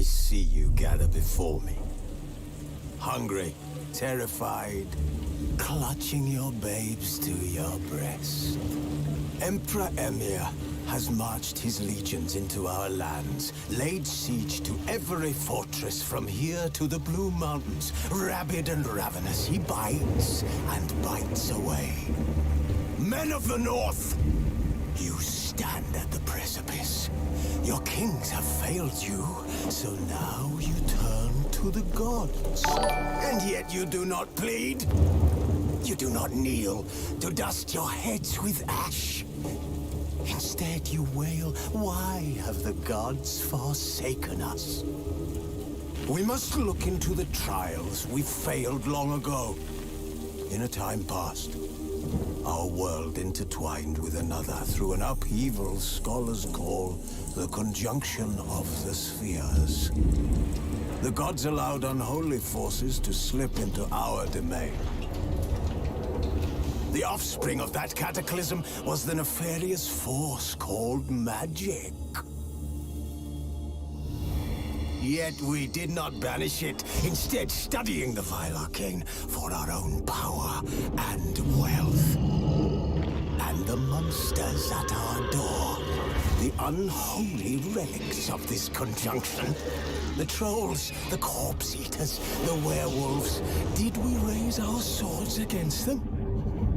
see you gather before me. Hungry, terrified, clutching your babes to your breast. Emperor Emir has marched his legions into our lands, laid siege to every fortress from here to the Blue Mountains. Rabid and ravenous, he bites and bites away. Men of the North, you stand at the precipice. Your kings have failed you, so now you turn to the gods. And yet you do not plead. You do not kneel to dust your heads with ash. Instead you wail, why have the gods forsaken us? We must look into the trials we failed long ago. In a time past, our world intertwined with another through an upheaval scholars call the conjunction of the spheres. The gods allowed unholy forces to slip into our domain. The offspring of that cataclysm was the nefarious force called magic. Yet we did not banish it, instead studying the vile arcane for our own power and wealth. And the monsters at our door, the unholy relics of this conjunction. The trolls, the corpse eaters, the werewolves. Did we raise our swords against them?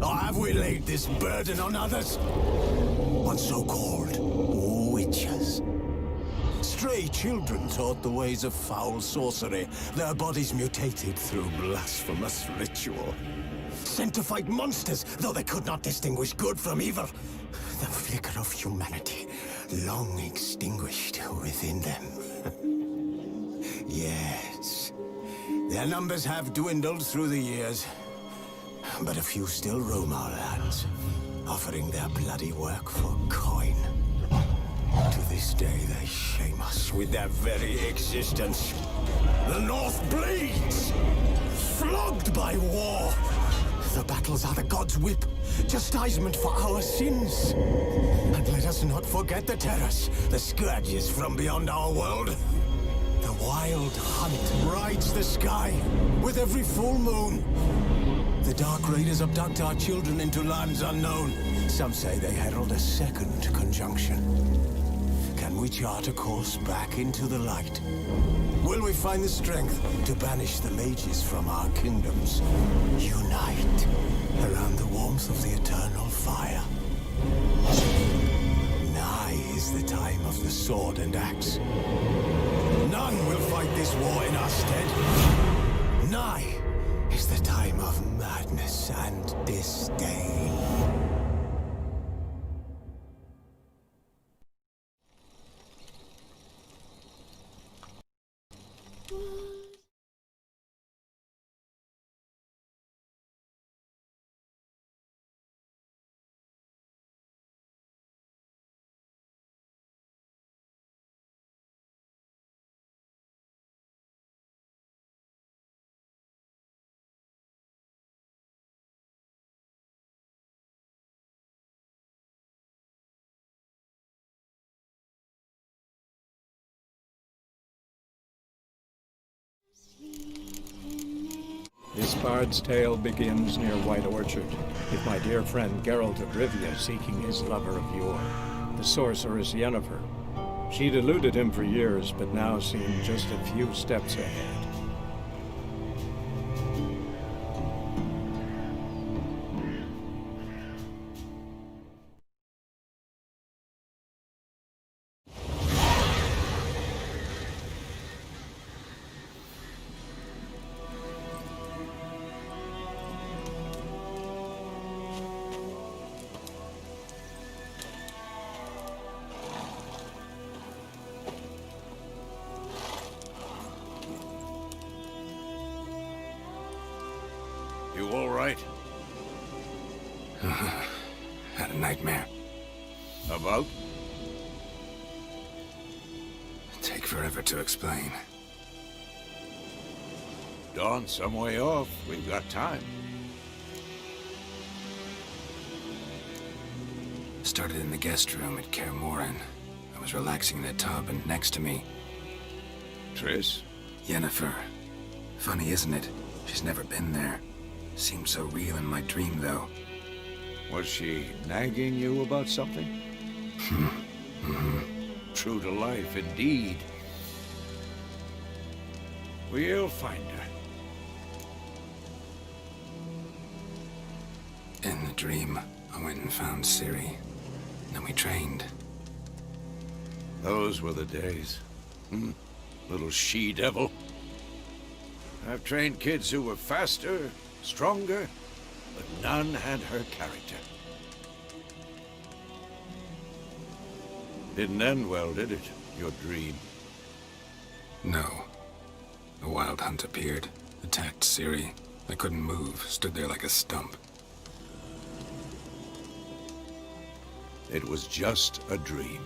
Or have we laid this burden on others? On so-called witches. Stray children taught the ways of foul sorcery, their bodies mutated through blasphemous ritual. Sent to fight monsters, though they could not distinguish good from evil. The flicker of humanity, long extinguished within them. Yes, their numbers have dwindled through the years. But a few still roam our lands, offering their bloody work for coin. To this day, they shame us with their very existence. The North bleeds, flogged by war. The battles are the gods' whip, chastisement for our sins. And let us not forget the terrors, the scourges from beyond our world. The wild hunt rides the sky with every full moon. The Dark Raiders abduct our children into lands unknown. Some say they herald a second conjunction. Can we chart a course back into the light? Will we find the strength to banish the mages from our kingdoms? Unite around the warmth of the eternal fire. Nigh is the time of the sword and axe. None will fight this war in our stead. Nigh is the time of madness and disdain. This bard's tale begins near White Orchard, with my dear friend Geralt of Rivia seeking his lover of yore, the sorceress Yennefer. She'd eluded him for years, but now seemed just a few steps ahead. You all right? Had a nightmare. About? Take forever to explain. Dawn's some way off. We've got time. Started in the guest room at Kaer Morhen. I was relaxing in the tub, and next to me, Triss? Yennefer. Funny, isn't it? She's never been there. Seemed so real in my dream, though. Was she nagging you about something? True to life, indeed. We'll find her. In the dream, I went and found Ciri. Then we trained. Those were the days. Little she-devil. I've trained kids who were faster, stronger, but none had her character. Didn't end well, did it? Your dream? No. A wild hunt appeared, attacked Ciri. I couldn't move, stood there like a stump. It was just a dream.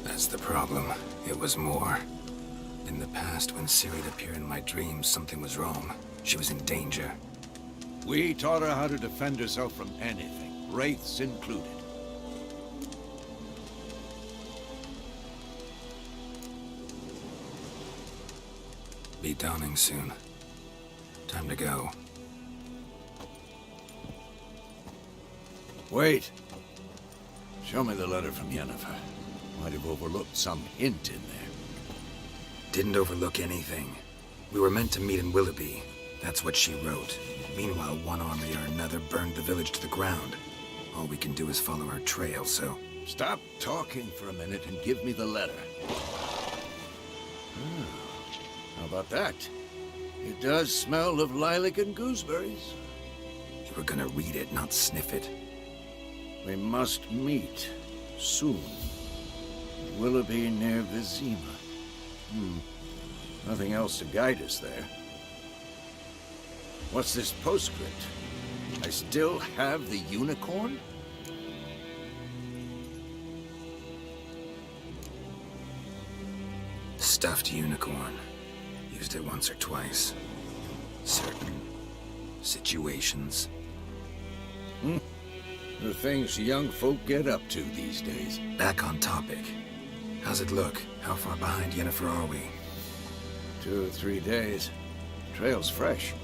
That's the problem. It was more. In the past, when Ciri'd appear in my dreams, something was wrong. She was in danger. We taught her how to defend herself from anything, wraiths included. Be dawning soon. Time to go. Wait. Show me the letter from Yennefer. Might have overlooked some hint in there. Didn't overlook anything. We were meant to meet in Willoughby. That's what she wrote. Meanwhile, one army or another burned the village to the ground. All we can do is follow her trail, so... Stop talking for a minute and give me the letter. How about that? It does smell of lilac and gooseberries. You were gonna read it, not sniff it. We must meet soon. Willoughby near Vizima. Nothing else to guide us there. What's this postscript? I still have the unicorn? Stuffed unicorn. Used it once or twice. Certain situations. The things young folk get up to these days. Back on topic. How's it look? How far behind Yennefer are we? 2 or 3 days. Trail's fresh,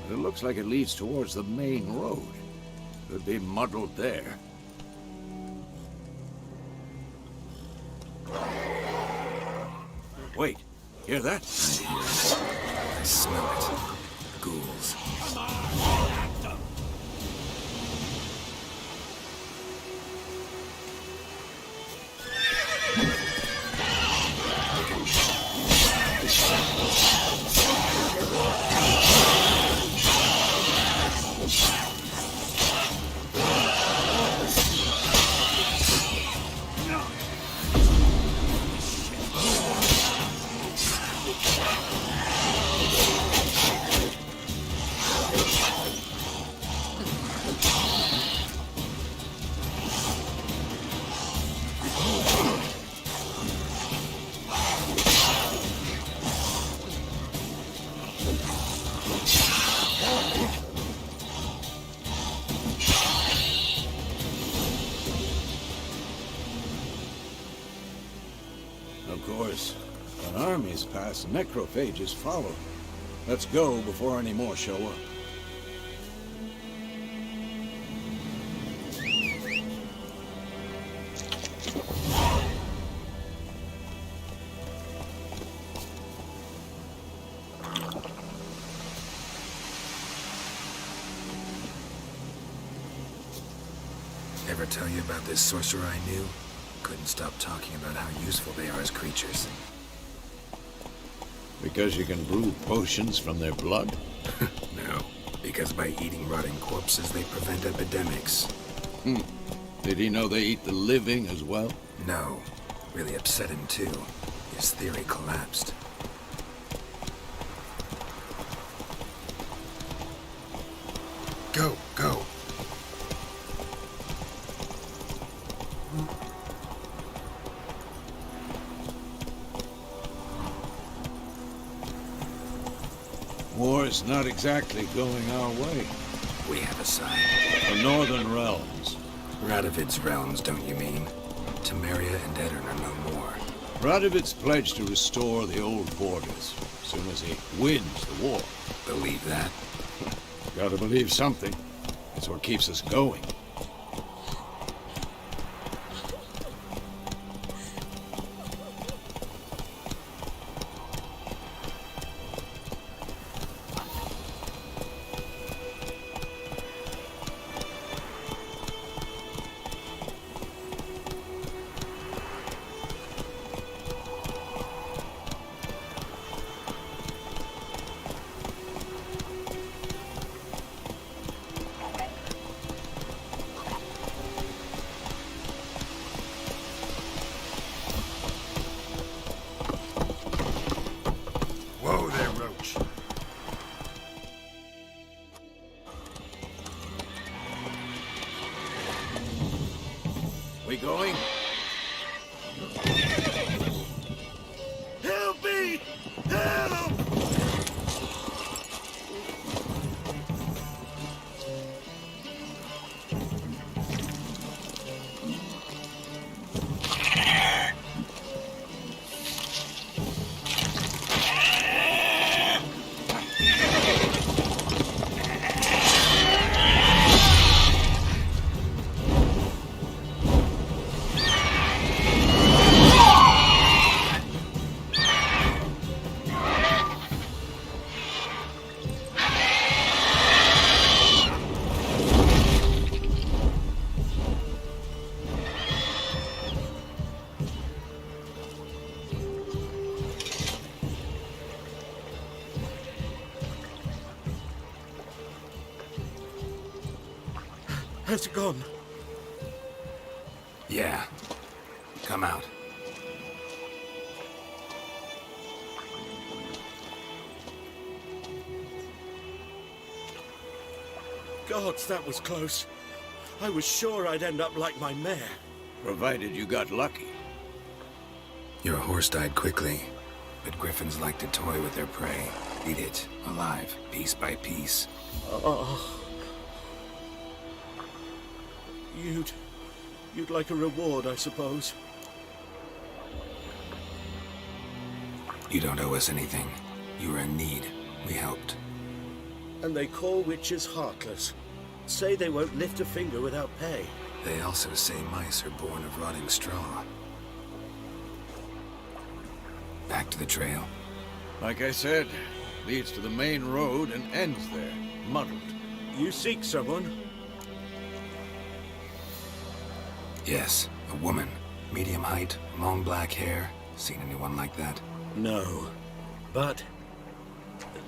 but it looks like it leads towards the main road. Could be muddled there. Wait, hear that? I hear it. I smell it. Ghouls. Of course, when armies pass, necrophages follow. Let's go before any more show up. Ever tell you about this sorcerer I knew? Couldn't stop talking about how useful they are as creatures. Because you can brew potions from their blood? No, because by eating rotting corpses, they prevent epidemics. Did he know they eat the living as well? No, really upset him too. His theory collapsed. Go, go. War's not exactly going our way. We have a sign. The Northern Realms. Radovid's realms, don't you mean? Temeria and Eddard are no more. Radovid's pledged to restore the old borders as soon as he wins the war. Believe that? Gotta believe something. That's what keeps us going. Whoa there, Roach. We going? Help me! Help! Has it gone? Yeah. Come out. Gods, that was close. I was sure I'd end up like my mare. Provided you got lucky. Your horse died quickly, but griffins like to toy with their prey. Eat it, alive, piece by piece. Oh. You'd like a reward, I suppose. You don't owe us anything. You were in need. We helped. And they call witches heartless. Say they won't lift a finger without pay. They also say mice are born of rotting straw. Back to the trail. Like I said, leads to the main road and ends there, muddled. You seek someone? Yes, a woman. Medium height, long black hair. Seen anyone like that? No. But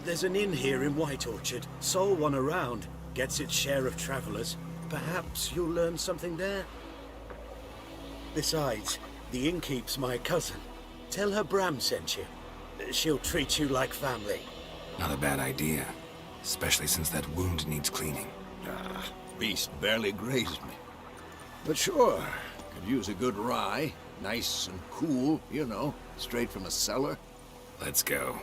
there's an inn here in White Orchard. Sole one around. Gets its share of travelers. Perhaps you'll learn something there? Besides, the innkeep's my cousin. Tell her Bram sent you. She'll treat you like family. Not a bad idea. Especially since that wound needs cleaning. Beast barely grazed me. But sure, could use a good rye. Nice and cool, you know, straight from a cellar. Let's go.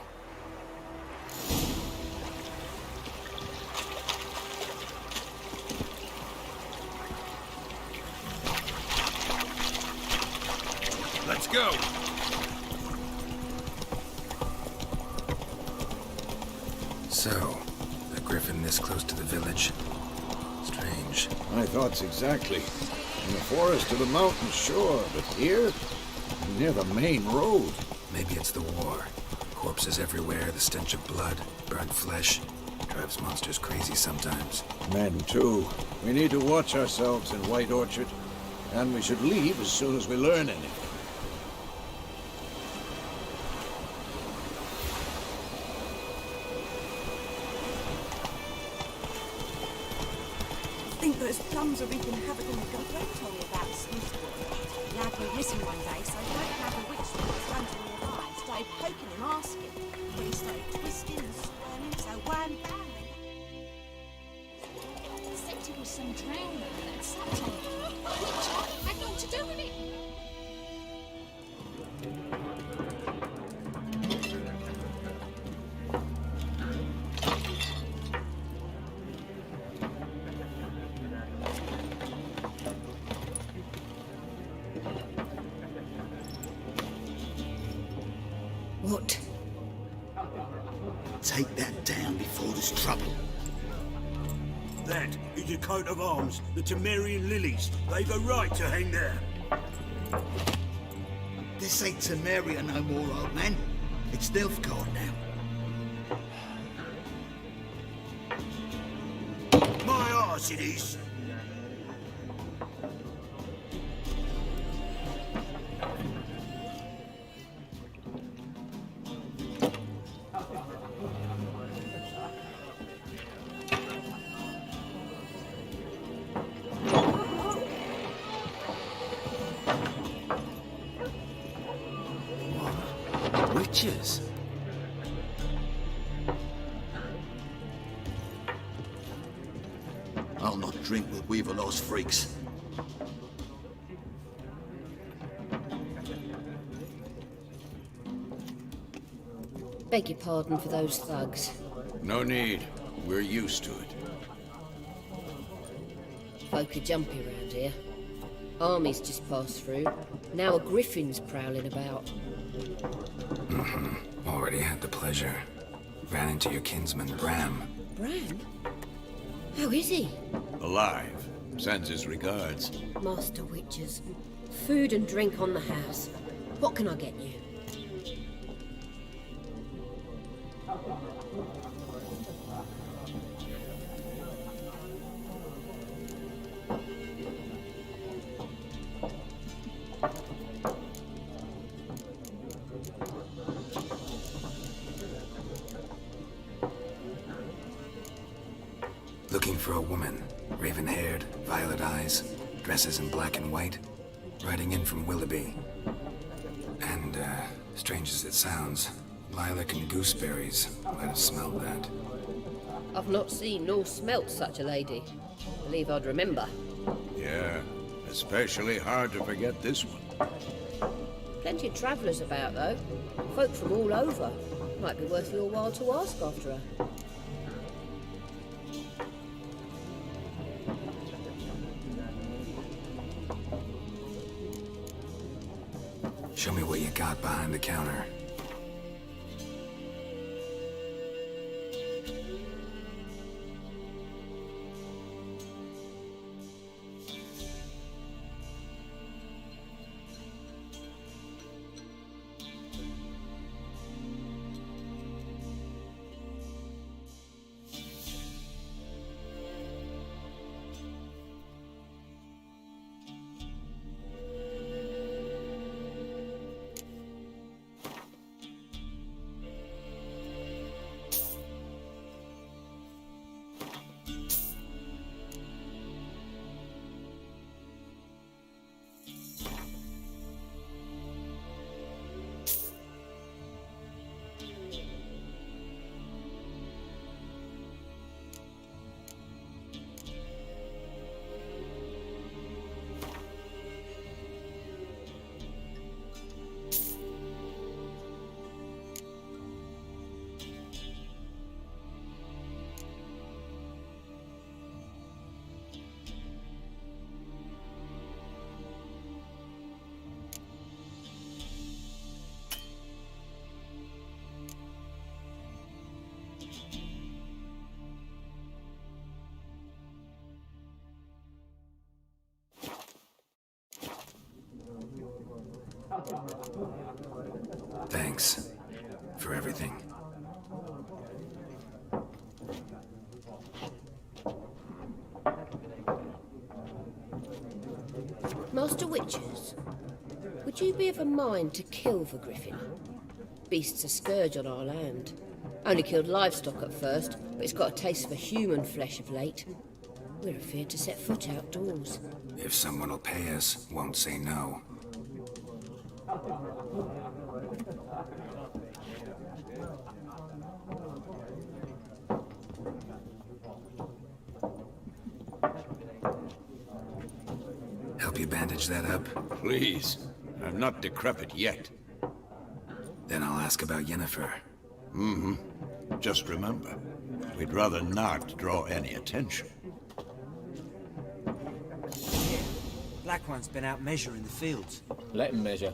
Let's go! So, a griffin this close to the village? Strange. My thoughts exactly. In the forest or the mountains, sure, but here? Near the main road. Maybe it's the war. Corpses everywhere, the stench of blood, burnt flesh. Drives monsters crazy sometimes. Men, too. We need to watch ourselves in White Orchard. And we should leave as soon as we learn anything. I think those plums are wreaking havoc on the gutter. Told me about Snoop's boy. The lad went missing one day, so I don't have a witch that was running nearby. Started poking him, asking. When he started twisting and squirming, so wham bam. Said he was some drowned man and sat on it. Which had nothing to do with it. What? Take that down before there's trouble. That is a coat of arms, the Temerian lilies. They've a right to hang there. This ain't Temeria no more, old man. It's Nilfgaard now. My arse it is. Witches? I'll not drink with Weaverlaw's freaks. Beg your pardon for those thugs. No need. We're used to it. Folk are jumpy around here. Armies just passed through. Now a griffin's prowling about. Already had the pleasure. Ran into your kinsman, Bram. Bran? How is he? Alive. Sends his regards. Master Witches. Food and drink on the house. What can I get you? Looking for a woman. Raven-haired, violet eyes, dresses in black and white. Riding in from Willoughby. And, strange as it sounds, lilac and gooseberries. Might have smelled that. I've not seen nor smelt such a lady. Believe I'd remember. Yeah, especially hard to forget this one. Plenty of travellers about, though. Folk from all over. Might be worth your while to ask after her. Show me what you got behind the counter. Thanks for everything. Master Witches, would you be of a mind to kill the griffin? Beast's a scourge on our land. Only killed livestock at first, but it's got a taste for human flesh of late. We're afeard to set foot outdoors. If someone will pay us, won't say no. Help you bandage that up? Please. I'm not decrepit yet. Then I'll ask about Yennefer. Just remember, we'd rather not draw any attention. Black One's been out measuring the fields. Let him measure.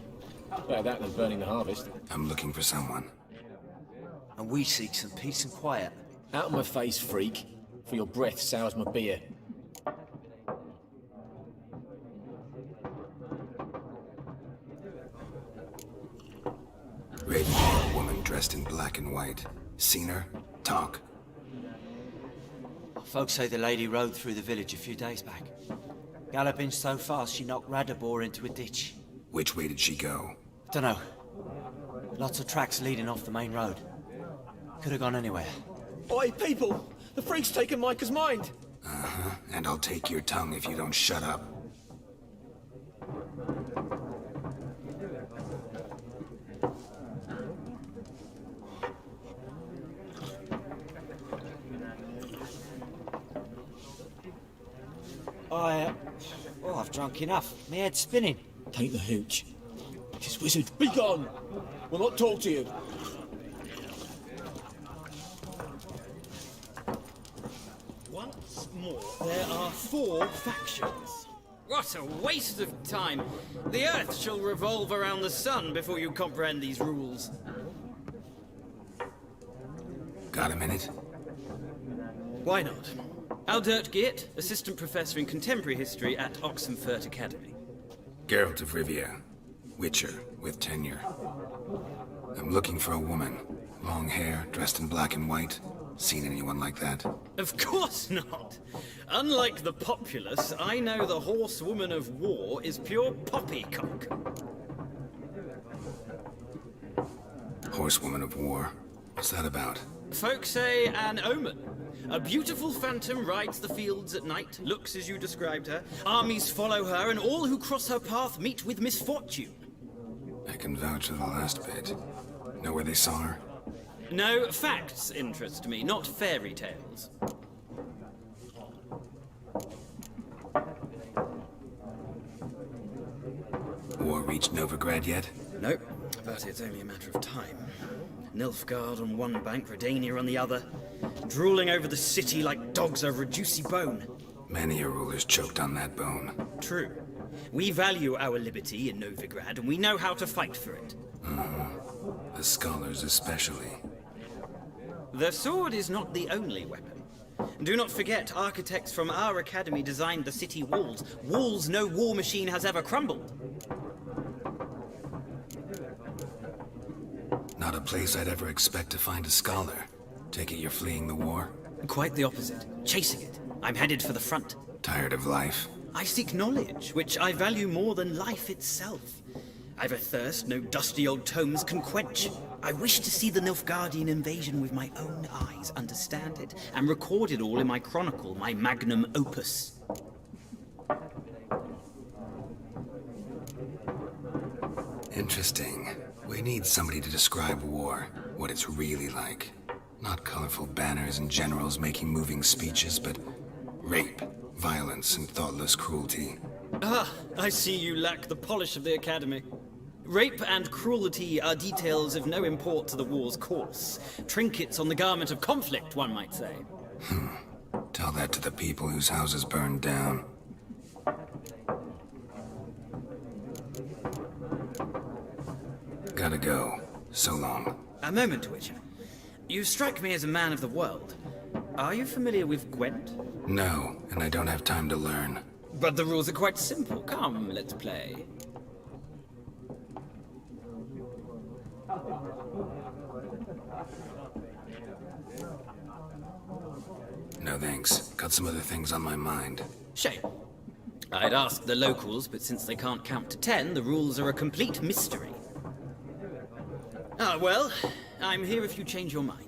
Better that than burning the harvest. I'm looking for someone. And we seek some peace and quiet. Out of my face, freak. For your breath sours my beer. Raven-haired woman dressed in black and white. Seen her? Talk. Folks say the lady rode through the village a few days back. Galloping so fast she knocked Radabor into a ditch. Which way did she go? Dunno. Lots of tracks leading off the main road. Could have gone anywhere. Oi, people! The freak's taken Micah's mind! Uh-huh. And I'll take your tongue if you don't shut up. I've drunk enough. My head's spinning. Take the hooch. This wizard, be gone! We'll not talk to you. Once more, there are 4 factions. What a waste of time! The Earth shall revolve around the sun before you comprehend these rules. Got a minute? Why not? Aldert Geert, Assistant Professor in Contemporary History at Oxenfurt Academy. Geralt of Rivia. Witcher, with tenure. I'm looking for a woman. Long hair, dressed in black and white. Seen anyone like that? Of course not! Unlike the populace, I know the horsewoman of war is pure poppycock. Horsewoman of war? What's that about? Folk say an omen. A beautiful phantom rides the fields at night, looks as you described her. Armies follow her, and all who cross her path meet with misfortune. I can vouch for the last bit. Know where they saw her? No, facts interest me, not fairy tales. War reached Novigrad yet? Nope, but it's only a matter of time. Nilfgaard on one bank, Redania on the other, drooling over the city like dogs over a juicy bone. Many a ruler's choked on that bone. True. We value our liberty in Novigrad, and we know how to fight for it. The scholars especially. The sword is not the only weapon. Do not forget, architects from our academy designed the city walls. Walls no war machine has ever crumbled. Not a place I'd ever expect to find a scholar. Take it you're fleeing the war? Quite the opposite. Chasing it. I'm headed for the front. Tired of life? I seek knowledge, which I value more than life itself. I've a thirst no dusty old tomes can quench. I wish to see the Nilfgaardian invasion with my own eyes, understand it, and record it all in my chronicle, my magnum opus. Interesting. We need somebody to describe war, what it's really like. Not colorful banners and generals making moving speeches, but rape, violence, and thoughtless cruelty. Ah, I see you lack the polish of the Academy. Rape and cruelty are details of no import to the war's course. Trinkets on the garment of conflict, one might say. Tell that to the people whose houses burned down. Gotta go. So long. A moment, Witcher. You strike me as a man of the world. Are you familiar with Gwent? No, and I don't have time to learn. But the rules are quite simple. Come, let's play. No thanks. Got some other things on my mind. Shame. I'd ask the locals, but since they can't count to 10, the rules are a complete mystery. Ah, well, I'm here if you change your mind.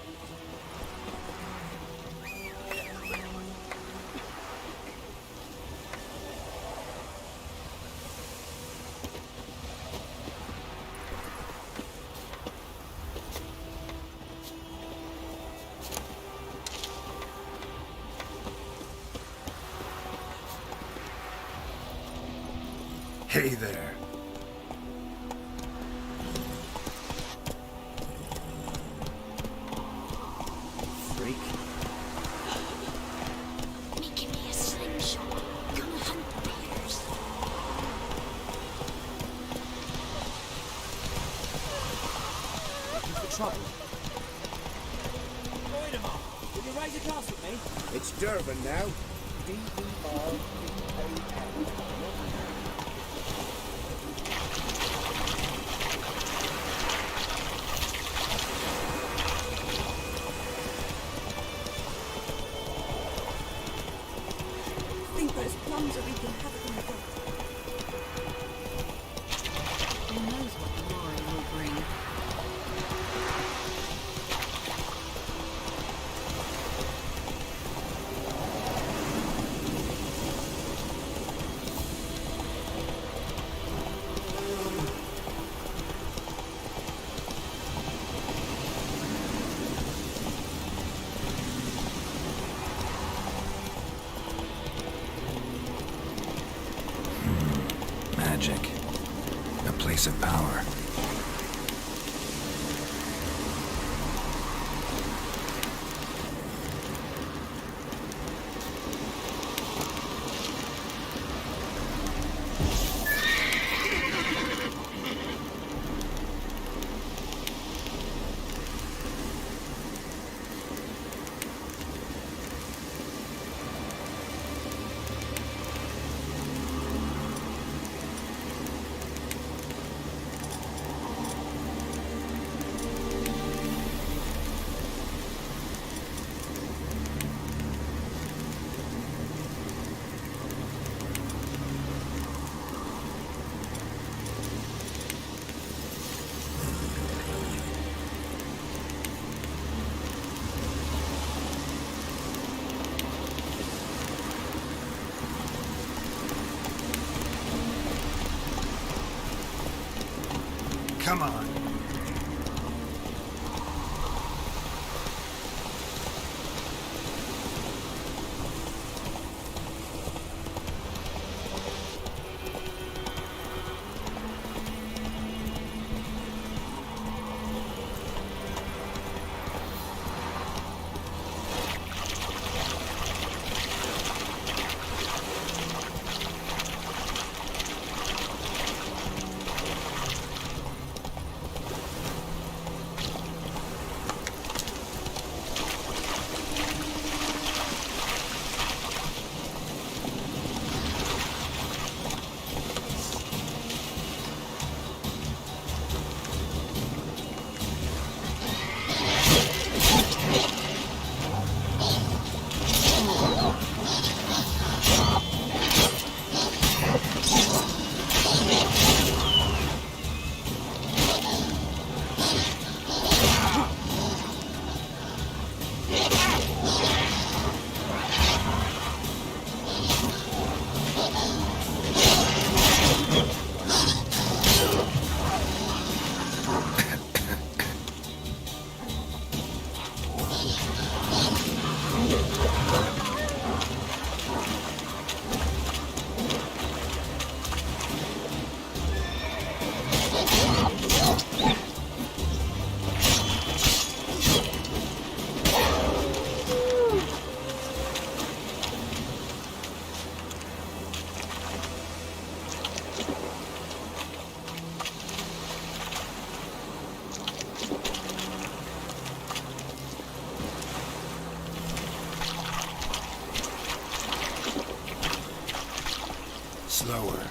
Hey there. Freak. Making me a slingshot. Gonna hunt bears. Looking for trouble? Avoid them all. Will you raise a glass with me? It's Durban now. D-E-R-B-A-N. I think those plums are wreaking havoc on the gut. Who knows what tomorrow will bring? Magic. A place of power. Come on. Slower.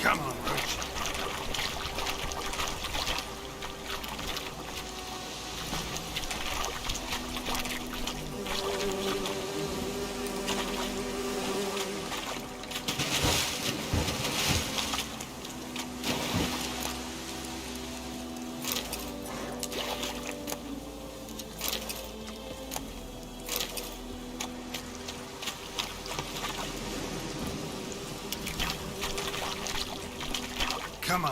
Come on, Roach. Come on.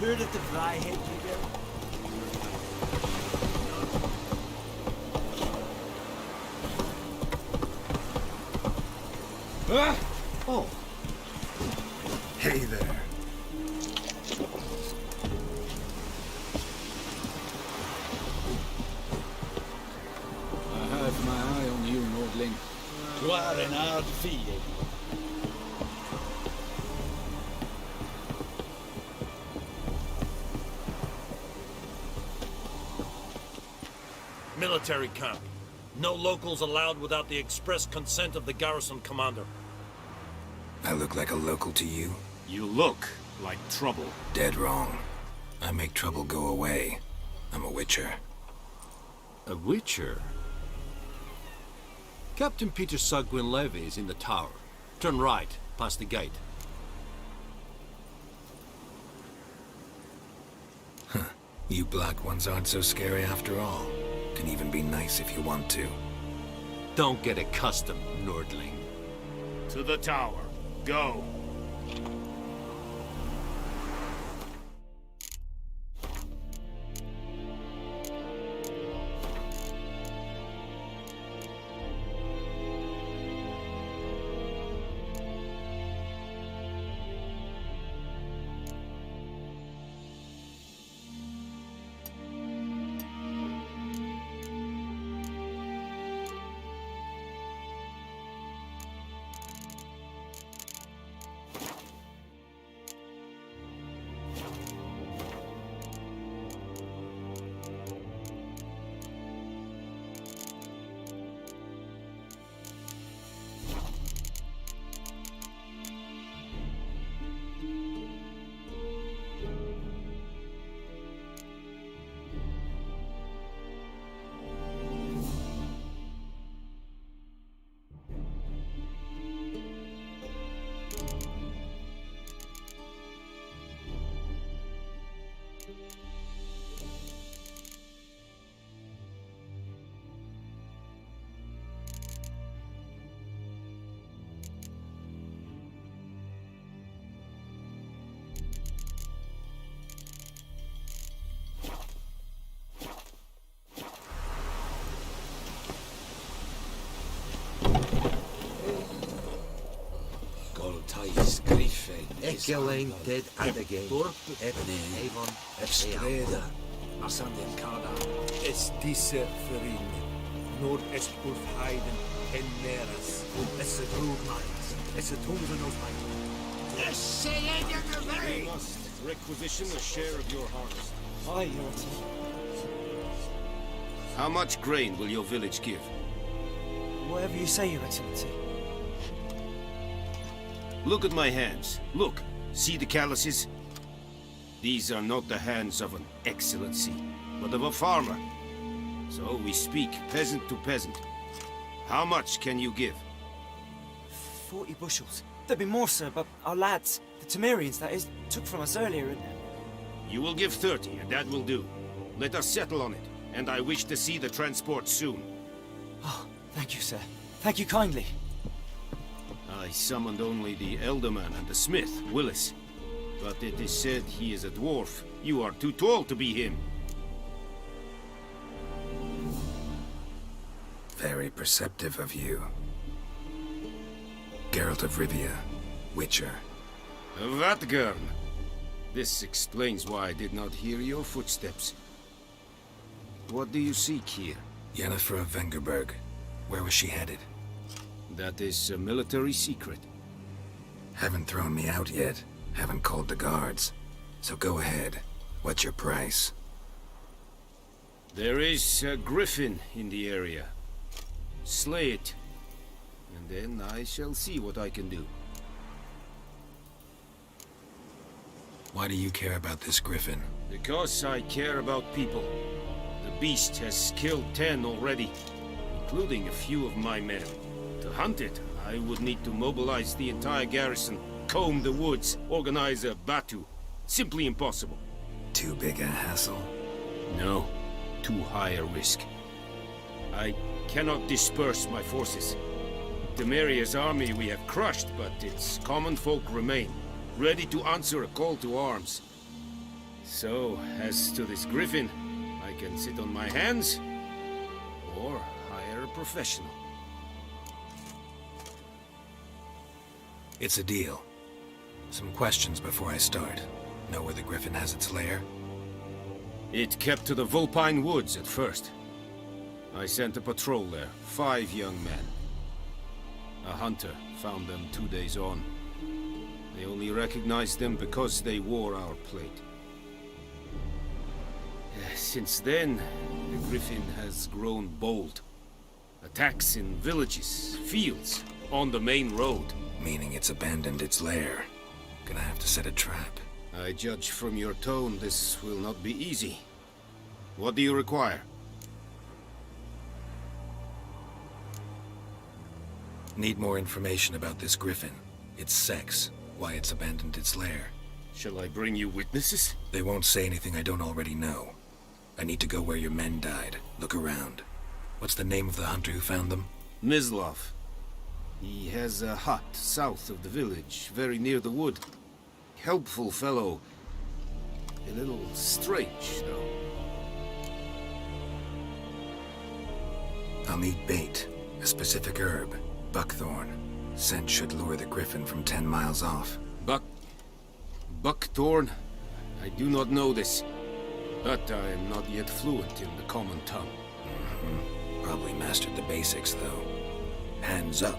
Heard of the fly head, you go? Ah! Oh. Hey there. I have my eye on you, Nordling. You are an hard field. Military camp. No locals allowed without the express consent of the garrison commander. I look like a local to you? You look like trouble. Dead wrong. I make trouble go away. I'm a witcher. A witcher? Captain Peter Sagwin Levy is in the tower. Turn right, past the gate. Huh. You black ones aren't so scary after all. Can even be nice if you want to. Don't get accustomed, Nordling. To the tower. Go. Egelain dead and again. Ebony, Avon, Estreda. Asanden Kada. Estise Ferin. Nord Espulf Heiden. Enneras. Esse Drugmans. Esse Tungenos We must requisition a share of your harvest. Aye, Your Excellency. How much grain will your village give? Whatever you say, Your Excellency. Look at my hands. Look. See the calluses? These are not the hands of an excellency, but of a farmer. So we speak peasant to peasant. How much can you give? 40 bushels. There'd be more, sir, but our lads, the Temerians, that is, took from us earlier and... You will give 30, and that will do. Let us settle on it, and I wish to see the transport soon. Oh, thank you, sir. Thank you kindly. I summoned only the Elderman and the smith, Willis. But it is said he is a dwarf. You are too tall to be him. Very perceptive of you. Geralt of Rivia, Witcher. Vatgern! This explains why I did not hear your footsteps. What do you seek here? Yennefer of Vengerberg. Where was she headed? That is a military secret. Haven't thrown me out yet. Haven't called the guards. So go ahead. What's your price? There is a griffin in the area. Slay it. And then I shall see what I can do. Why do you care about this griffin? Because I care about people. The beast has killed 10 already, including a few of my men. To hunt it, I would need to mobilize the entire garrison. comb the woods, organize a batu. Simply impossible. Too big a hassle? No, too high a risk. I cannot disperse my forces. Temeria's army we have crushed, but its common folk remain, ready to answer a call to arms. So, as to this griffin, I can sit on my hands, or hire a professional. It's a deal. Some questions before I start. Know where the griffin has its lair? It kept to the Vulpine Woods at first. I sent a patrol there, 5 young men. A hunter found them 2 days on. They only recognized them because they wore our plate. Since then, the griffin has grown bold. Attacks in villages, fields, on the main road. Meaning it's abandoned its lair. Gonna have to set a trap. I judge from your tone this will not be easy. What do you require? Need more information about this griffin. Its sex, why it's abandoned its lair. Shall I bring you witnesses? They won't say anything I don't already know. I need to go where your men died. Look around. What's the name of the hunter who found them? Mislav. He has a hut south of the village, very near the wood. Helpful fellow. A little strange, though. I'll need bait. A specific herb. Buckthorn. Scent should lure the griffin from 10 miles off. Buckthorn? I do not know this. But I am not yet fluent in the common tongue. Probably mastered the basics, though. Hands up.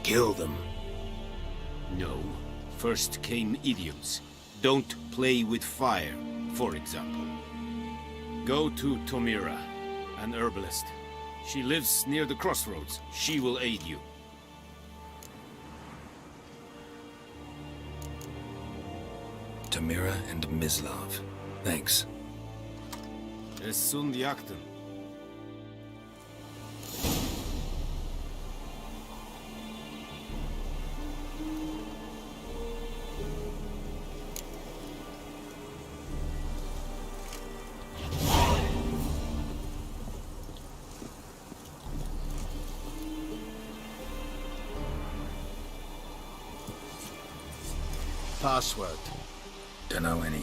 Kill them. No. First came idioms. Don't play with fire, for example. Go to Tomira, an herbalist. She lives near the crossroads. She will aid you. Tamira and Mislav. Thanks. Es sunt jakten. Password. Dunno any.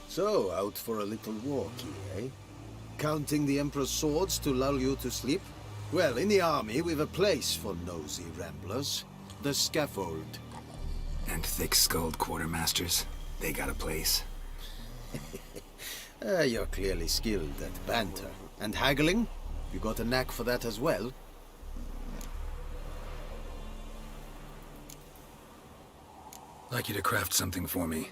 So, out for a little walkie, eh? Counting the Emperor's swords to lull you to sleep? Well, in the army, we've a place for nosy ramblers. The scaffold. And thick-skulled quartermasters. They got a place. You're clearly skilled at banter. And haggling? You got a knack for that as well? Like you to craft something for me.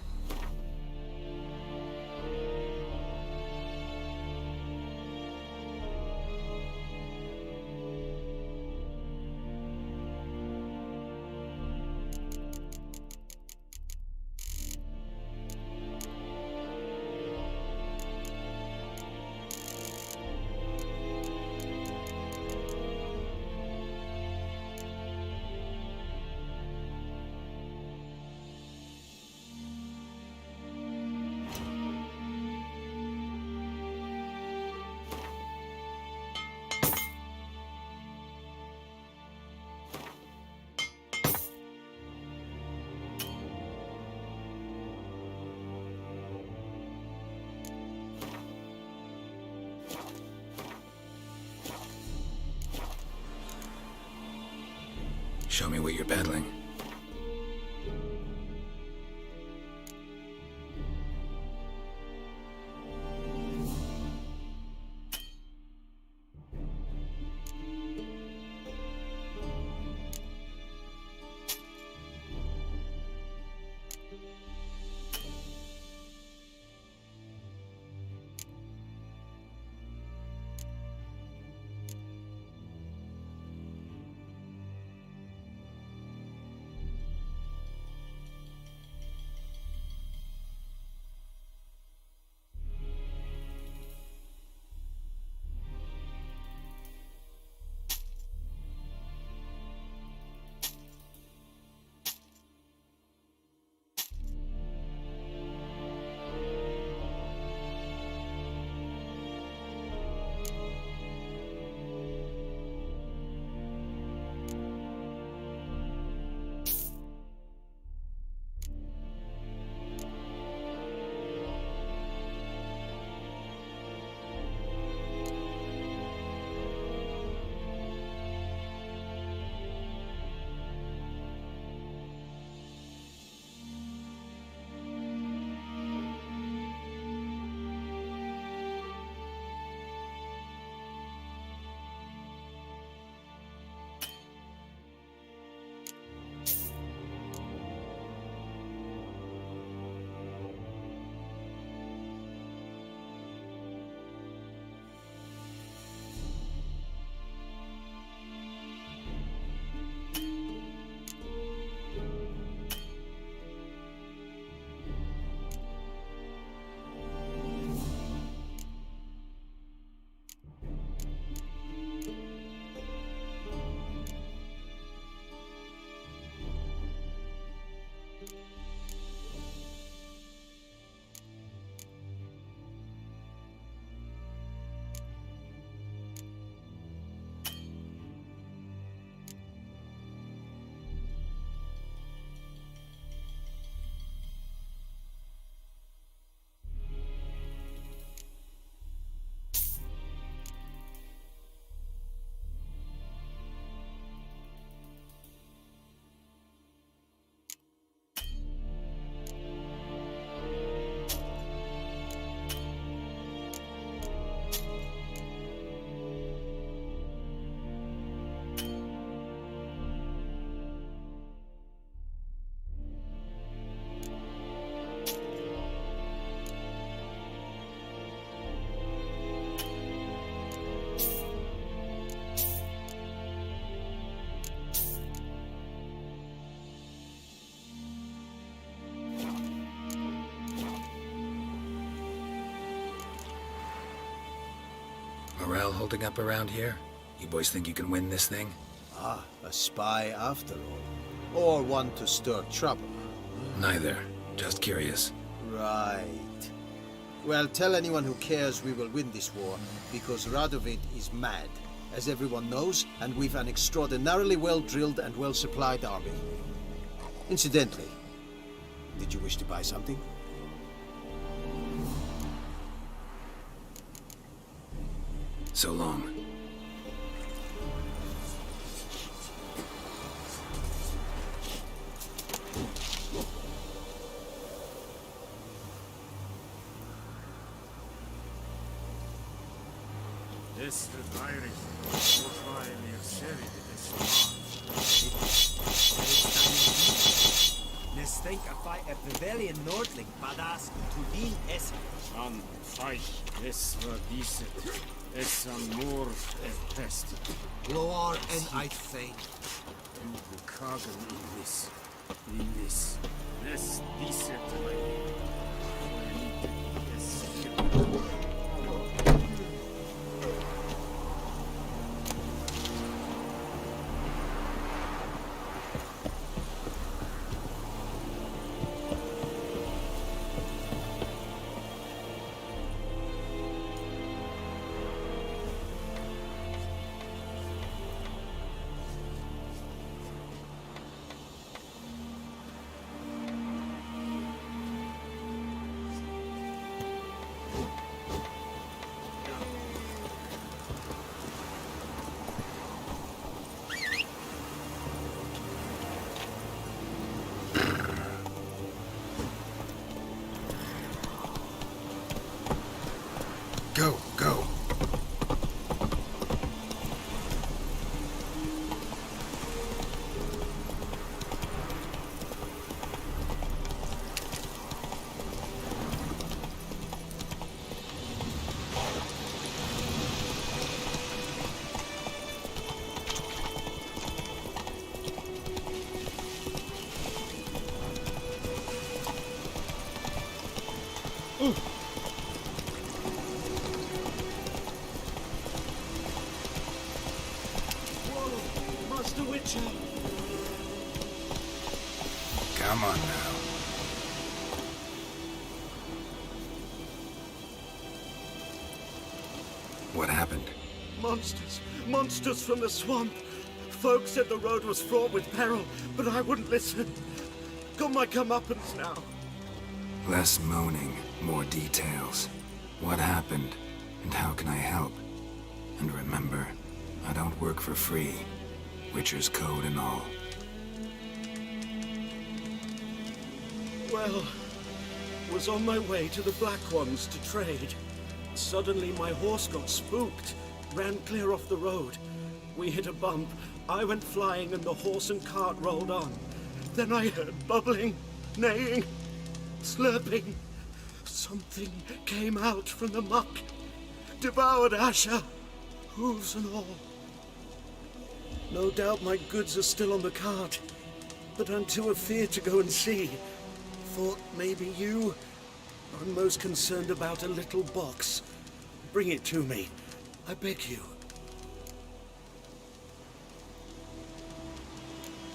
Show me what you're peddling. intel holding up around here? You boys think you can win this thing? Ah, a spy after all. Or one to stir trouble. Neither. Just curious. Right. Well, tell anyone who cares we will win this war, because Radovid is mad, as everyone knows, and we've an extraordinarily well-drilled and well-supplied army. Incidentally, did you wish to buy something? So long. Think a fight at Pavilion Nordling, badass to din es. An fight es verdiset, es an mor pest. Loar en uitveen. Du bekagen in this. Es diset Go, go. Come on now. What happened? Monsters! Monsters from the swamp! Folk said the road was fraught with peril, but I wouldn't listen. Got my comeuppance now. Less moaning, more details. What happened, and how can I help? And remember, I don't work for free. Witcher's code and all. Well, was on my way to the Black Ones to trade. Suddenly my horse got spooked, ran clear off the road. We hit a bump, I went flying and the horse and cart rolled on. Then I heard bubbling, neighing, slurping. Something came out from the muck, devoured Asher, hooves and all. No doubt my goods are still on the cart, but I'm too afeard to go and see. Thought maybe you. I'm most concerned about a little box. Bring it to me, I beg you.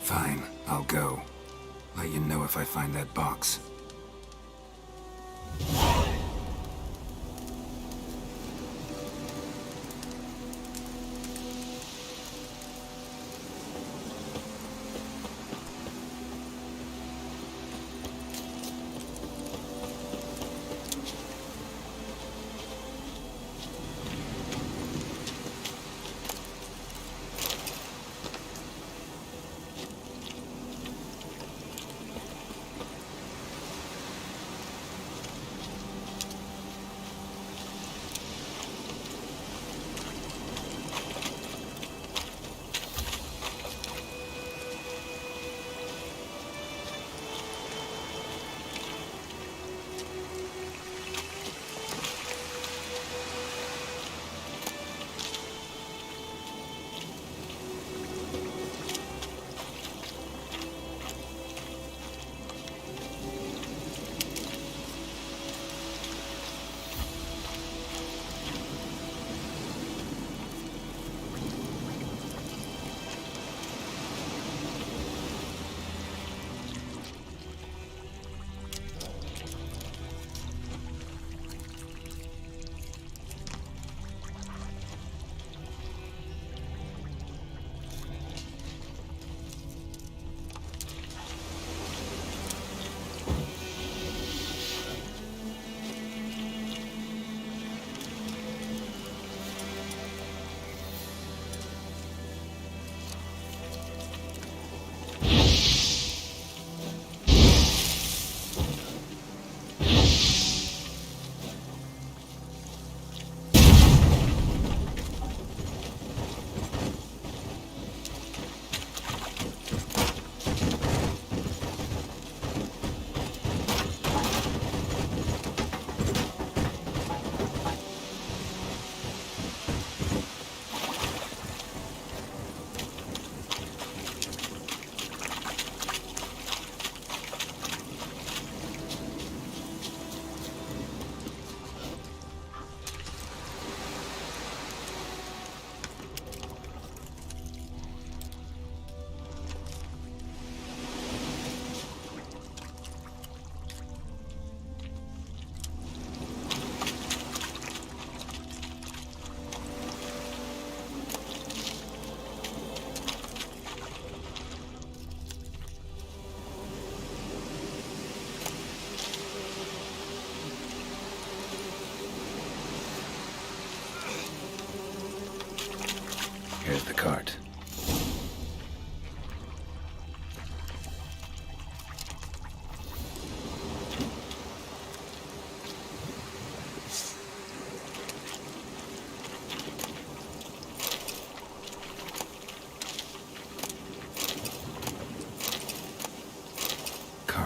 Fine, I'll go. Let you know if I find that box.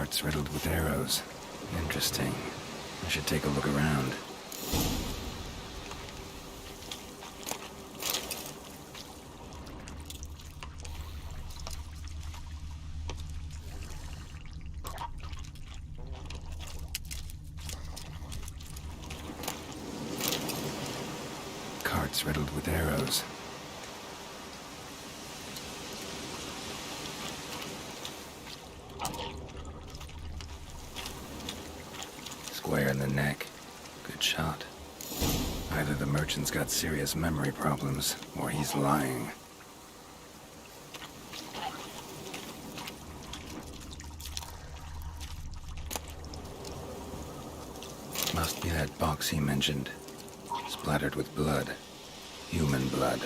Carts riddled with arrows. Interesting. I should take a look around. Carts riddled with arrows. Square in the neck. Good shot. Either the merchant's got serious memory problems, or he's lying. Must be that box he mentioned. Splattered with blood. Human blood.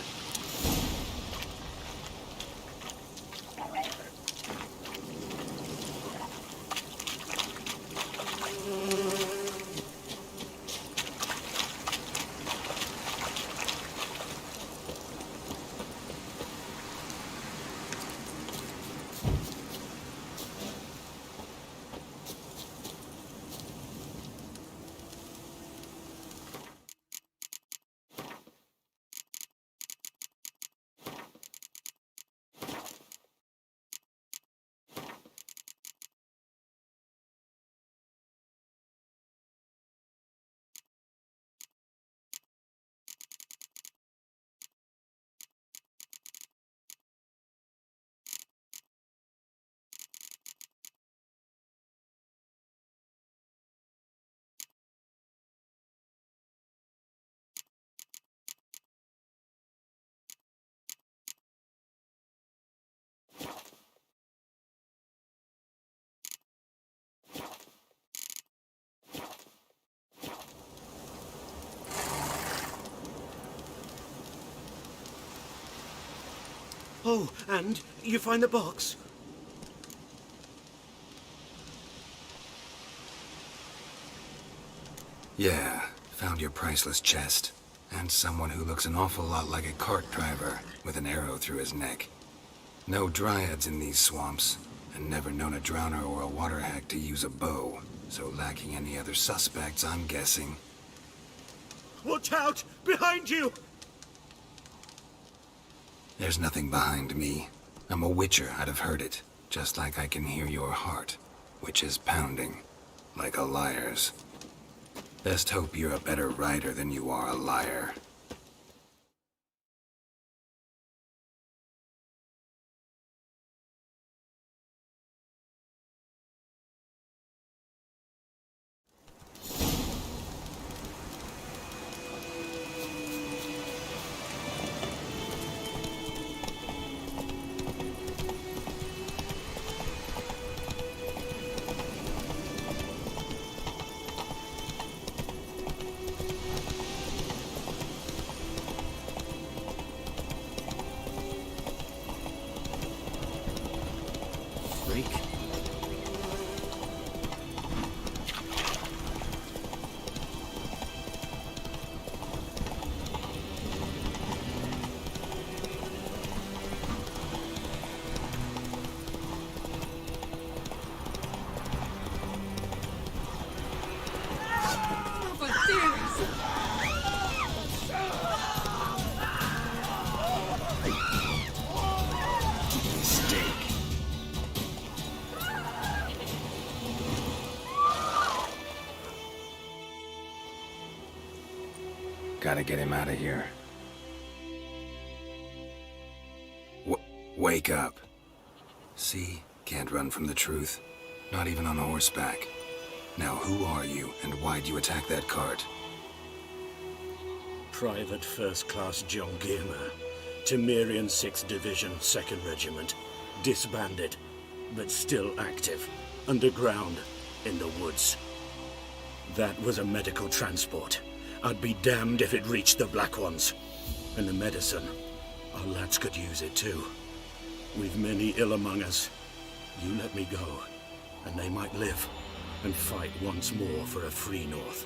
Oh, and you find the box? Yeah, found your priceless chest. And someone who looks an awful lot like a cart driver, with an arrow through his neck. No dryads in these swamps, and never known a drowner or a water hack to use a bow. So lacking any other suspects, I'm guessing. Watch out! Behind you! There's nothing behind me. I'm a witcher, I'd have heard it. Just like I can hear your heart, which is pounding. Like a liar's. Best hope you're a better rider than you are a liar. Freak. Gotta get him out of here. Wake up. See? Can't run from the truth. Not even on horseback. Now who are you, and why'd you attack that cart? Private First Class John Gilmer, Temerian 6th Division, 2nd Regiment. Disbanded, but still active. Underground, in the woods. That was a medical transport. I'd be damned if it reached the Black Ones. And the medicine, our lads could use it too. We've many ill among us. You let me go, and they might live, and fight once more for a free North.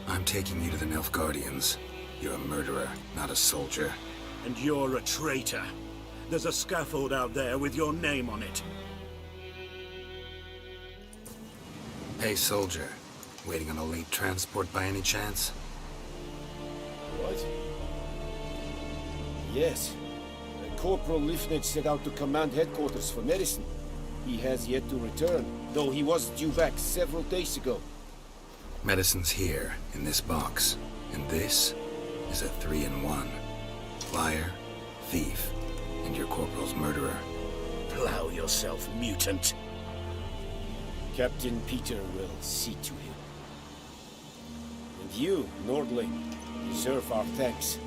I'm taking you to the Nilfgaardians. You're a murderer, not a soldier. And you're a traitor. There's a scaffold out there with your name on it. Hey, soldier. Waiting on a late transport by any chance? What? Yes. Corporal Lifnich set out to command headquarters for medicine. He has yet to return, though he was due back several days ago. Medicine's here, in this box. And this is a 3-in-1. Liar, thief, and your corporal's murderer. Plow yourself, mutant. Captain Peter will see to him. And you, Nordling, deserve our thanks.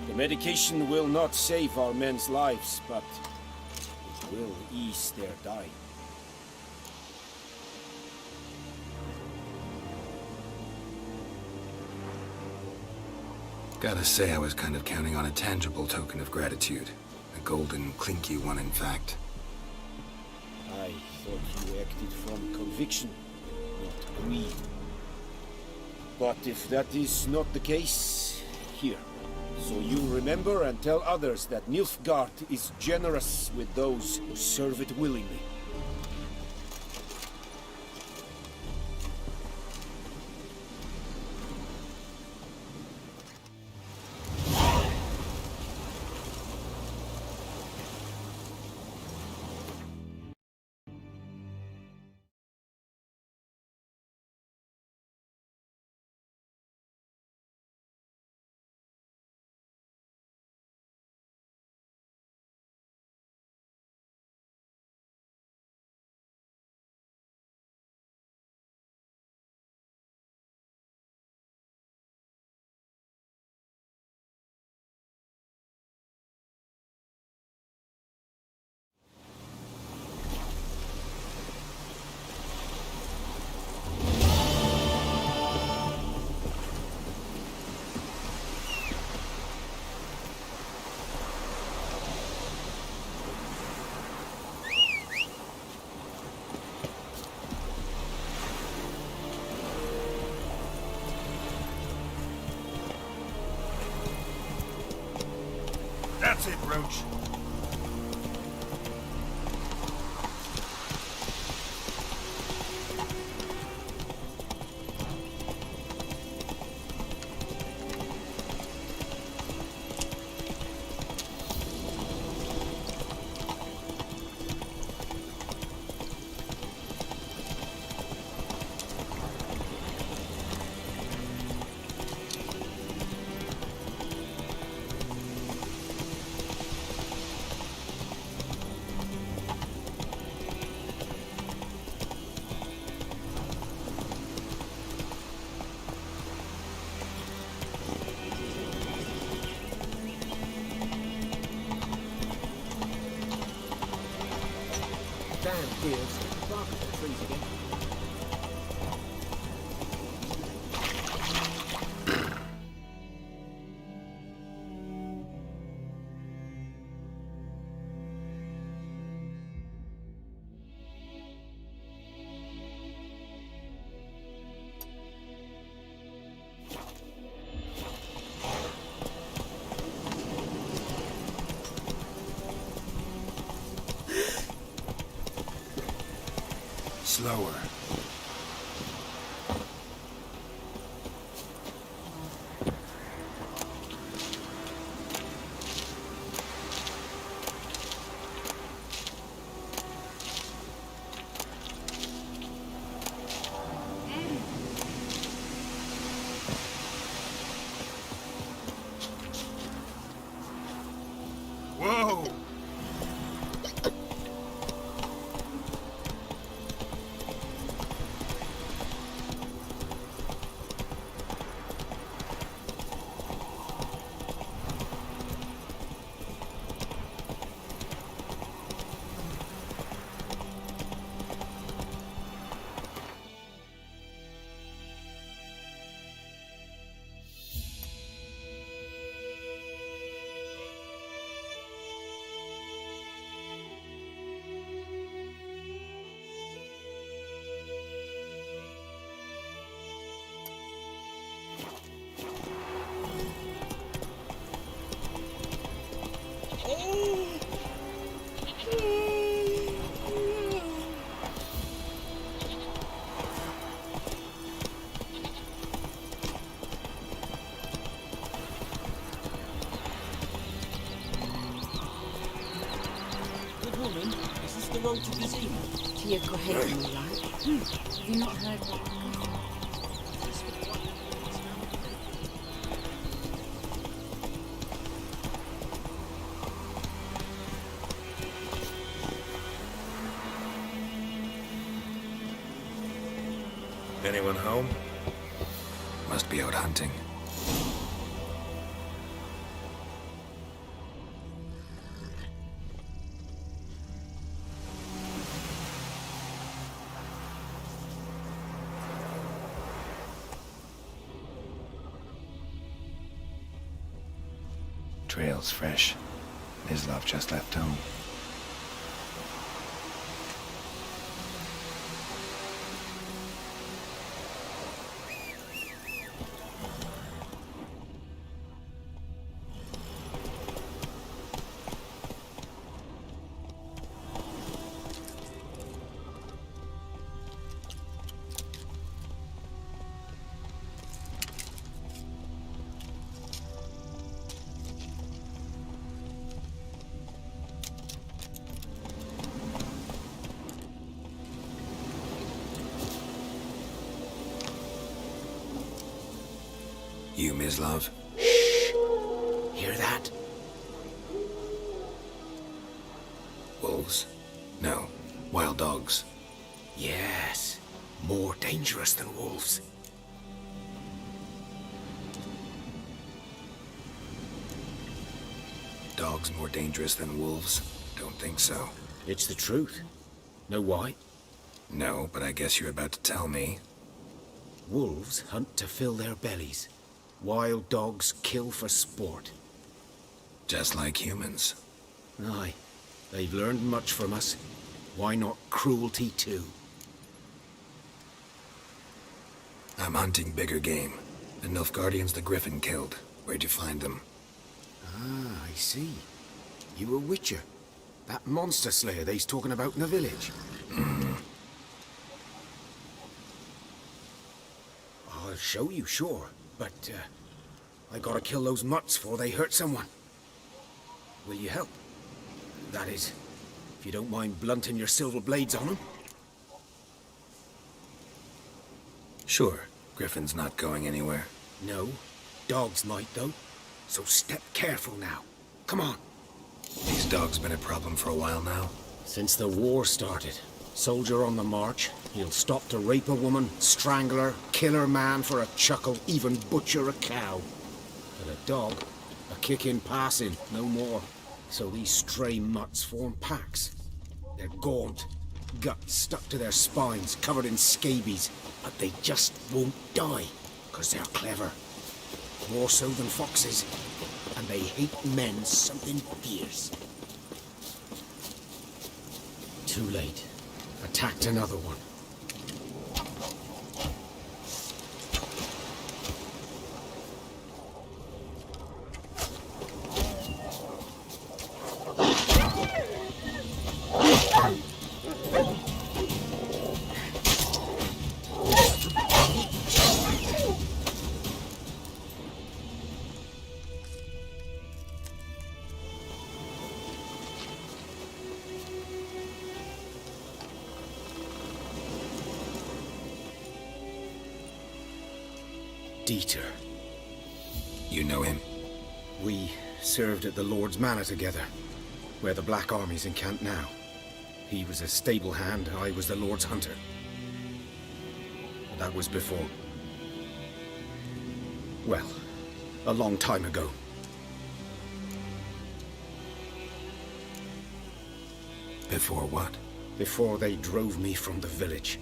The medication will not save our men's lives, but it will ease their dying. Gotta say, I was kind of counting on a tangible token of gratitude. A golden, clinky one, in fact. I thought you acted from conviction, not greed. But if that is not the case, here. So you remember and tell others that Nilfgaard is generous with those who serve it willingly. That's it, Roach. Damn deers, barking at the trees again. Slower. Whoa! road to Vizima? To your grave, you like? Have you not heard what Anyone home? Must be out hunting. Trail's fresh. Mislav just left home. You, Mislav? Shh! Hear that? Wolves? No. Wild dogs. Yes. More dangerous than wolves. Dogs more dangerous than wolves? Don't think so. It's the truth. Know why? No, but I guess you're about to tell me. Wolves hunt to fill their bellies. Wild dogs kill for sport. Just like humans. Aye. They've learned much from us. Why not cruelty too? I'm hunting bigger game. The Nilfgaardians the Griffin killed. Where'd you find them? Ah, I see. You a witcher. That monster slayer they's talking about in the village. I'll show you, sure. But, I gotta kill those mutts before they hurt someone. Will you help? That is, if you don't mind blunting your silver blades on them. Sure. Griffin's not going anywhere. No. Dogs might, though. So step careful now. Come on. These dogs been a problem for a while now? Since the war started. Soldier on the march. He'll stop to rape a woman, strangle her, kill her man for a chuckle, even butcher a cow. But a dog, a kick in passing, no more. So these stray mutts form packs. They're gaunt, guts stuck to their spines, covered in scabies. But they just won't die, 'cause they're clever. More so than foxes. And they hate men something fierce. Too late. Attacked another one. Dieter. You know him? We served at the Lord's Manor together, where the Black Army's encamped now. He was a stable hand, I was the Lord's hunter. That was before... well, a long time ago. Before what? Before they drove me from the village.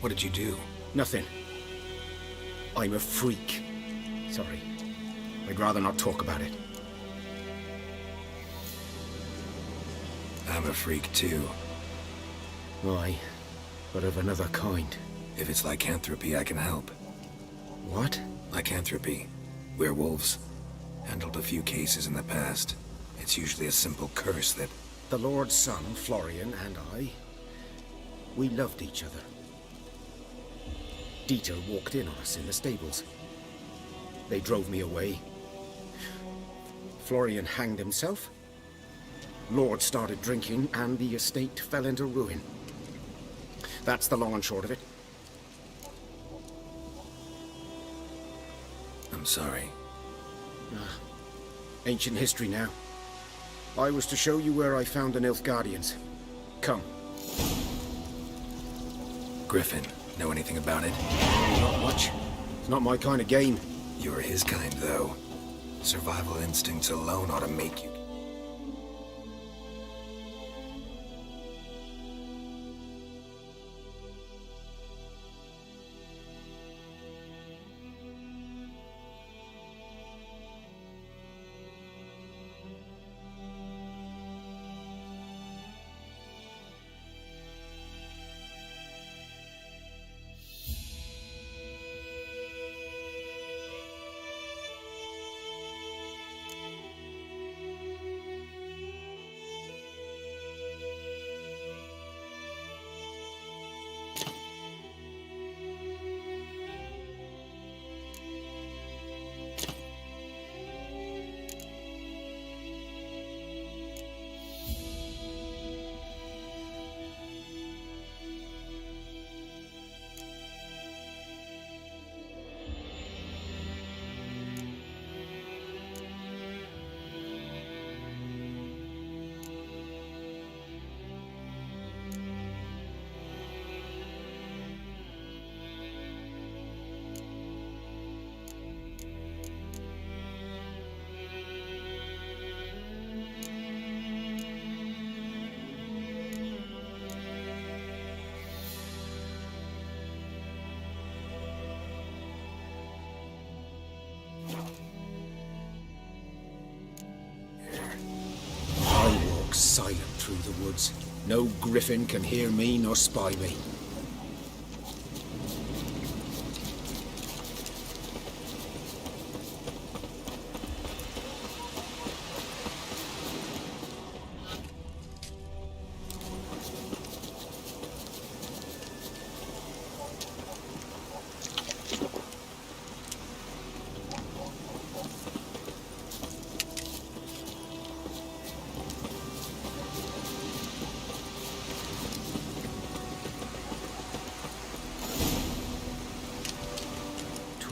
What did you do? Nothing. I'm a freak. Sorry. I'd rather not talk about it. I'm a freak too. Aye, but of another kind. If it's lycanthropy, I can help. What? Lycanthropy. Werewolves. Handled a few cases in the past. It's usually a simple curse that... The Lord's son, Florian, and I... we loved each other. Dieter walked in on us in the stables. They drove me away. Florian hanged himself. Lord started drinking, and the estate fell into ruin. That's the long and short of it. I'm sorry. Ancient history now. I was to show you where I found the Nilfgaardians. Come. Griffin, know anything about it? Not much. It's not my kind of game. You're his kind, though. Survival instincts alone ought to make you... I walk silent through the woods. No griffin can hear me nor spy me.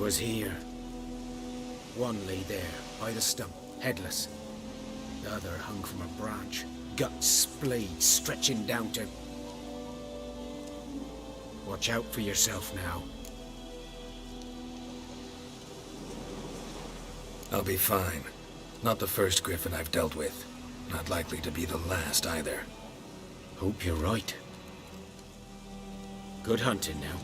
Was here. One lay there, by the stump, headless. The other hung from a branch, guts splayed, stretching down to... Watch out for yourself now. I'll be fine. Not the first griffin I've dealt with. Not likely to be the last, either. Hope you're right. Good hunting now.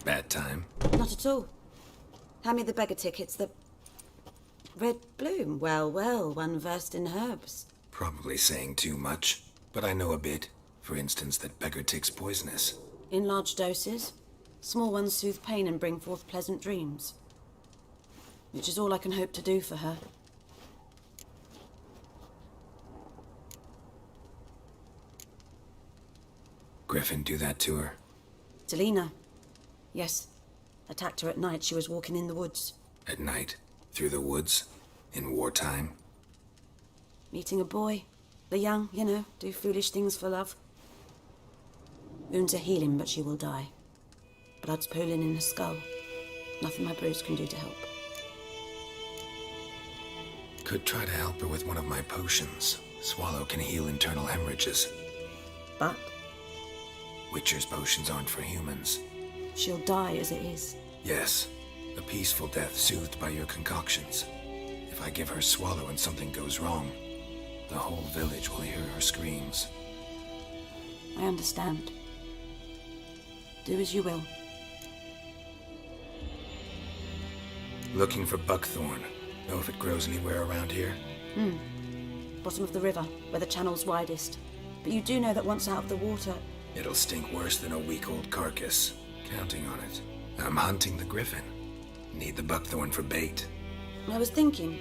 Bad time? Not at all. Hand me the beggar tickets, the... Red bloom. Well, well, one versed in herbs. Probably saying too much, but I know a bit. For instance, that beggar tick's poisonous. In large doses. Small ones soothe pain and bring forth pleasant dreams. Which is all I can hope to do for her. Griffin do that to her? Delina. Yes. Attacked her at night. She was walking in the woods. At night? Through the woods? In wartime? Meeting a boy. The young, you know, do foolish things for love. Wounds are healing, but she will die. Blood's pooling in her skull. Nothing my brews can do to help. Could try to help her with one of my potions. Swallow can heal internal hemorrhages. But? Witcher's potions aren't for humans. She'll die as it is. Yes. A peaceful death soothed by your concoctions. If I give her swallow and something goes wrong, the whole village will hear her screams. I understand. Do as you will. Looking for buckthorn. Know if it grows anywhere around here? Bottom of the river, where the channel's widest. But you do know that once out of the water... It'll stink worse than a week-old carcass. Counting on it. I'm hunting the griffin. Need the buckthorn for bait. I was thinking...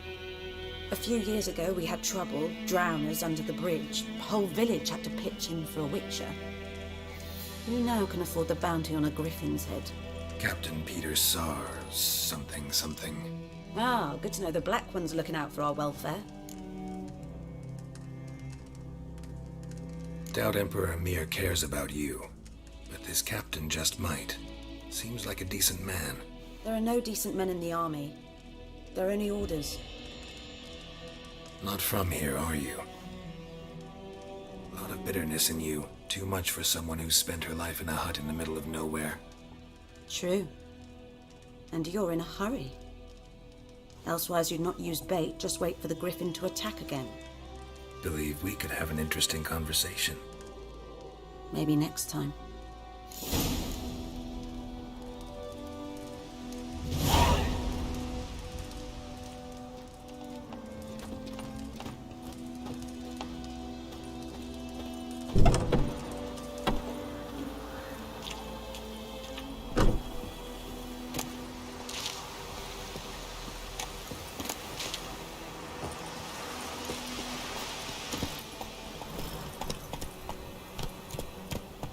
A few years ago we had trouble, drowners under the bridge. The whole village had to pitch in for a witcher. Who now can afford the bounty on a griffin's head? Captain Peter Sars, something. Ah, good to know the Black One's looking out for our welfare. Doubt Emperor Amir cares about you, but this captain just might. Seems like a decent man. There are no decent men in the army. There are only orders. Not from here, are you? A lot of bitterness in you. Too much for someone who's spent her life in a hut in the middle of nowhere. True. And you're in a hurry. Elsewise you'd not use bait, just wait for the griffin to attack again. Believe we could have an interesting conversation. Maybe next time.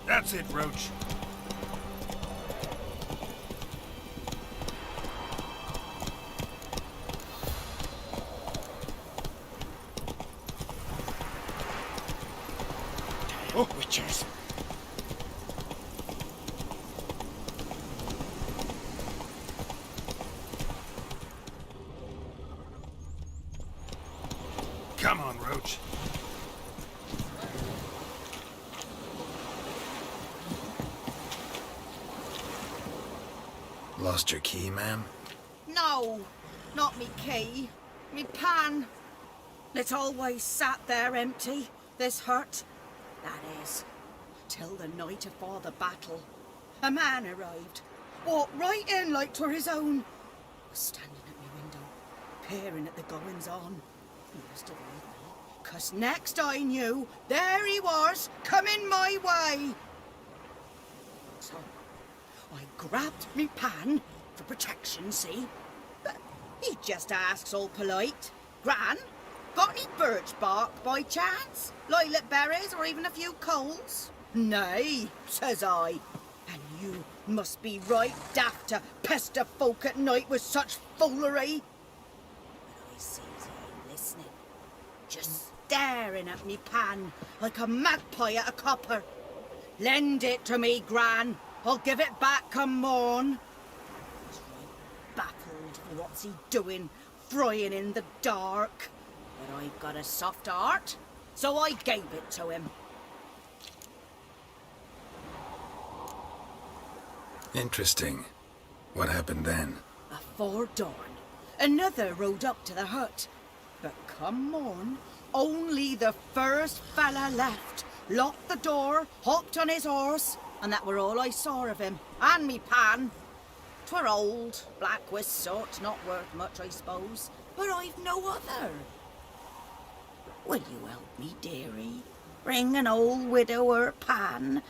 That's it, Roach. Oh, witchers! Come on, Roach. Lost your key, ma'am? No, not me key. Me pan. It always sat there empty, this hut. That is, till the night afore the battle. A man arrived, walked right in like 'twere his own. Was standing at me window, peering at the goings-on. He must have heard me, 'cause next I knew, there he was, coming my way. So, I grabbed me pan for protection, see? But he just asks all polite, Gran, got any birch bark by chance? Lilac berries or even a few coals? Nay, says I. And you must be right daft to pester folk at night with such foolery. But I sees he listening, just staring at me pan like a magpie at a copper. Lend it to me, Gran. I'll give it back come morn. He's right baffled for what's he doing, frying in the dark. But I've got a soft heart, so I gave it to him. Interesting. What happened then? Afore dawn, another rode up to the hut. But come morn, only the first fella left. Locked the door, hopped on his horse, and that were all I saw of him, and me pan. 'Twere old, black-wist sort, not worth much, I suppose, but I've no other. Will you help me, dearie? Bring an old widower pan.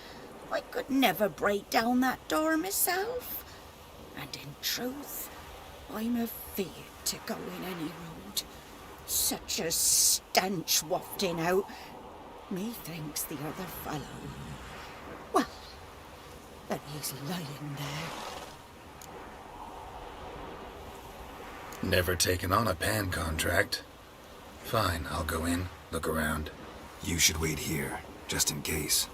I could never break down that door myself. And in truth, I'm afeard to go in any road. Such a stench wafting out. Methinks the other fellow... Well, that he's lying there. Never taken on a pan contract. Fine, I'll go in, look around. You should wait here, just in case.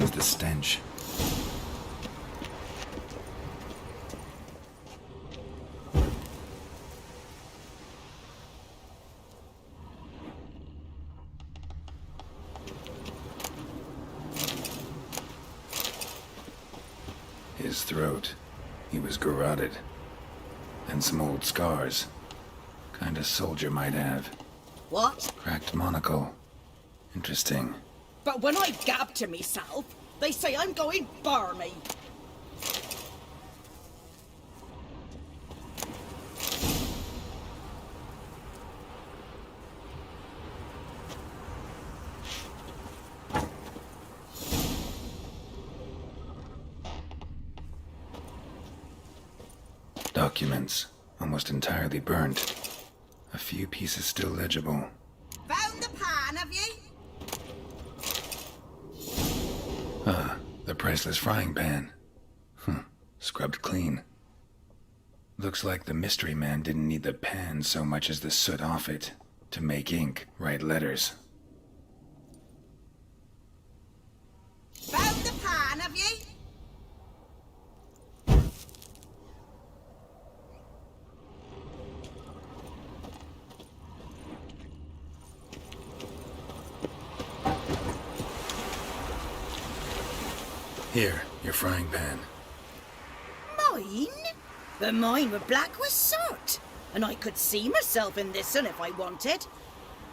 was the stench. His throat. He was garroted. And some old scars. Kind a soldier might have. What? Cracked monocle. Interesting. But when I gab to myself, they say I'm going barmy. Documents. Almost entirely burnt. A few pieces still legible. Found the pan, have you? Ah, the priceless frying pan. Scrubbed clean. Looks like the mystery man didn't need the pan so much as the soot off it to make ink, write letters. Found the pan, have you? Here, your frying pan. Mine? But mine were black with soot. And I could see myself in this one if I wanted.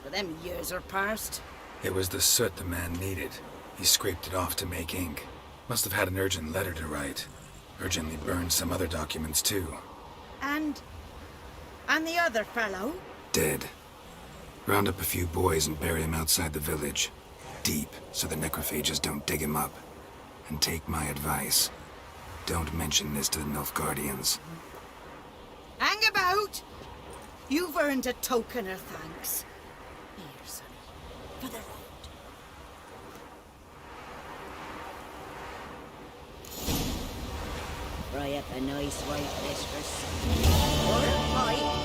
But them years are past. It was the soot the man needed. He scraped it off to make ink. Must have had an urgent letter to write. Urgently burned some other documents too. And the other fellow? Dead. Round up a few boys and bury him outside the village. Deep, so the necrophages don't dig him up. And take my advice. Don't mention this to the Nilfgaardians. Hang about! You've earned a token of thanks. Here, sonny, for the road. Fry up a nice white fish for supper. Or a pie.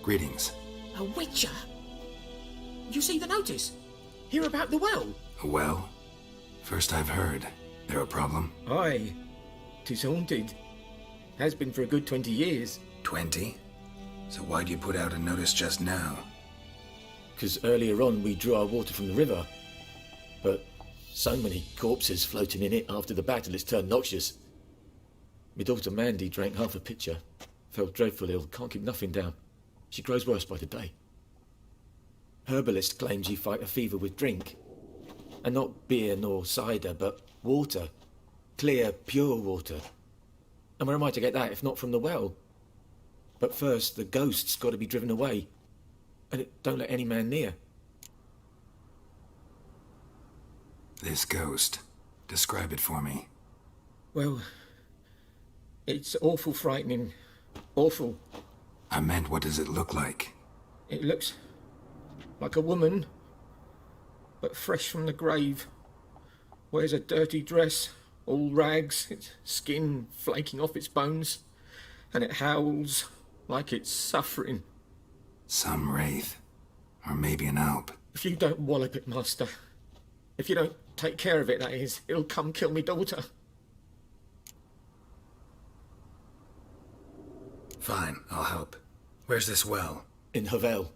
Greetings. A witcher? You see the notice? Hear about the well? A well? First I've heard. There a problem? Aye. 'Tis haunted. Has been for a good 20 years. 20? So why'd you put out a notice just now? 'Cause earlier on we drew our water from the river. But so many corpses floating in it after the battle it's turned noxious. My daughter Mandy drank half a pitcher. Fell dreadful ill, can't keep nothing down. She grows worse by the day. Herbalist claims you fight a fever with drink. And not beer nor cider, but water. Clear, pure water. And where am I to get that if not from the well? But first, the ghost's got to be driven away. And it don't let any man near. This ghost. Describe it for me. Well, it's awful frightening. Awful. I meant, what does it look like? It looks like a woman, but fresh from the grave. Wears a dirty dress, all rags, its skin flaking off its bones, and it howls like it's suffering. Some wraith. Or maybe an alp. If you don't wallop it, Master, if you don't take care of it, that is, it'll come kill me daughter. Fine, I'll help. Where's this well? In Havel,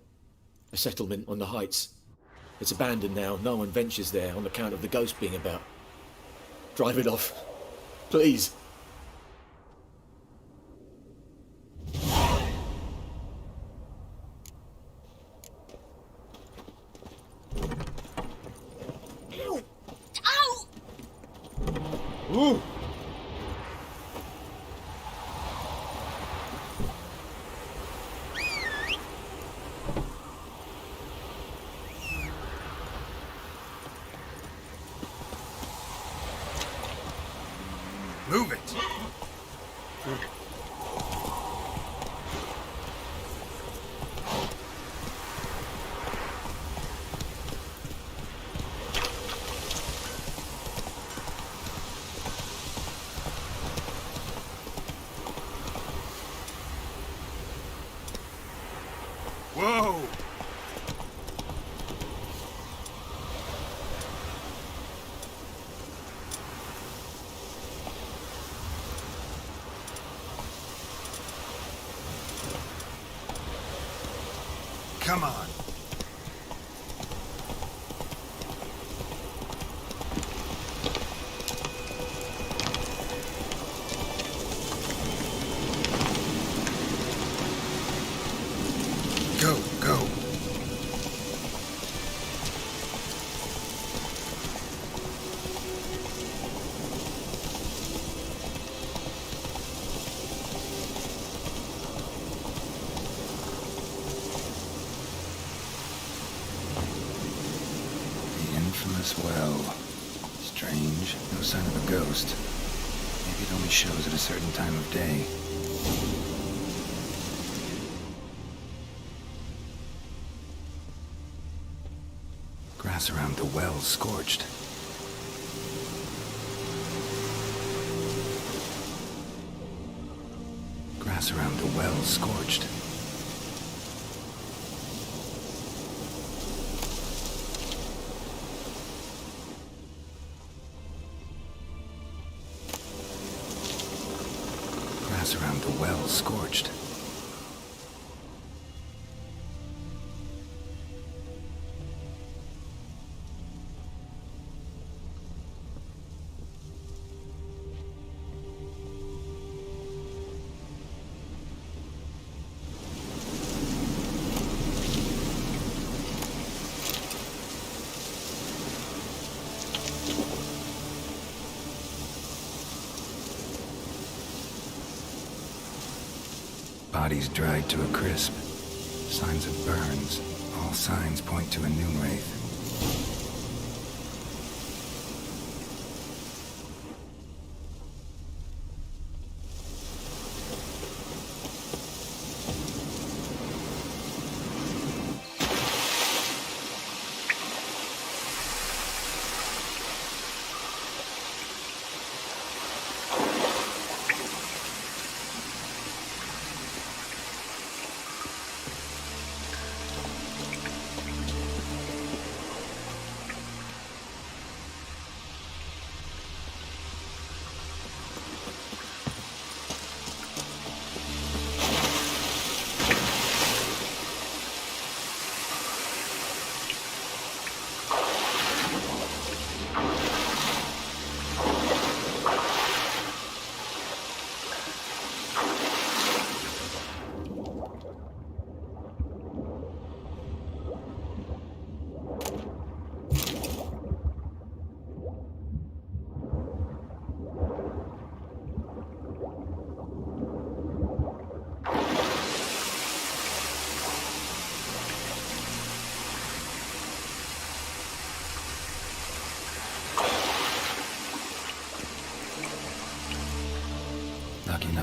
a settlement on the heights. It's abandoned now. No one ventures there on account of the ghost being about. Drive it off, please. Ow! Ow! Ooh! Move it! Whoa! Come on. Go, go. Infamous well. Strange. No sign of a ghost. Maybe it only shows at a certain time of day. Grass around the well scorched. Grass around the well scorched. Around the well scorched. Bodies dried to a crisp. Signs of burns. All signs point to a new wraith.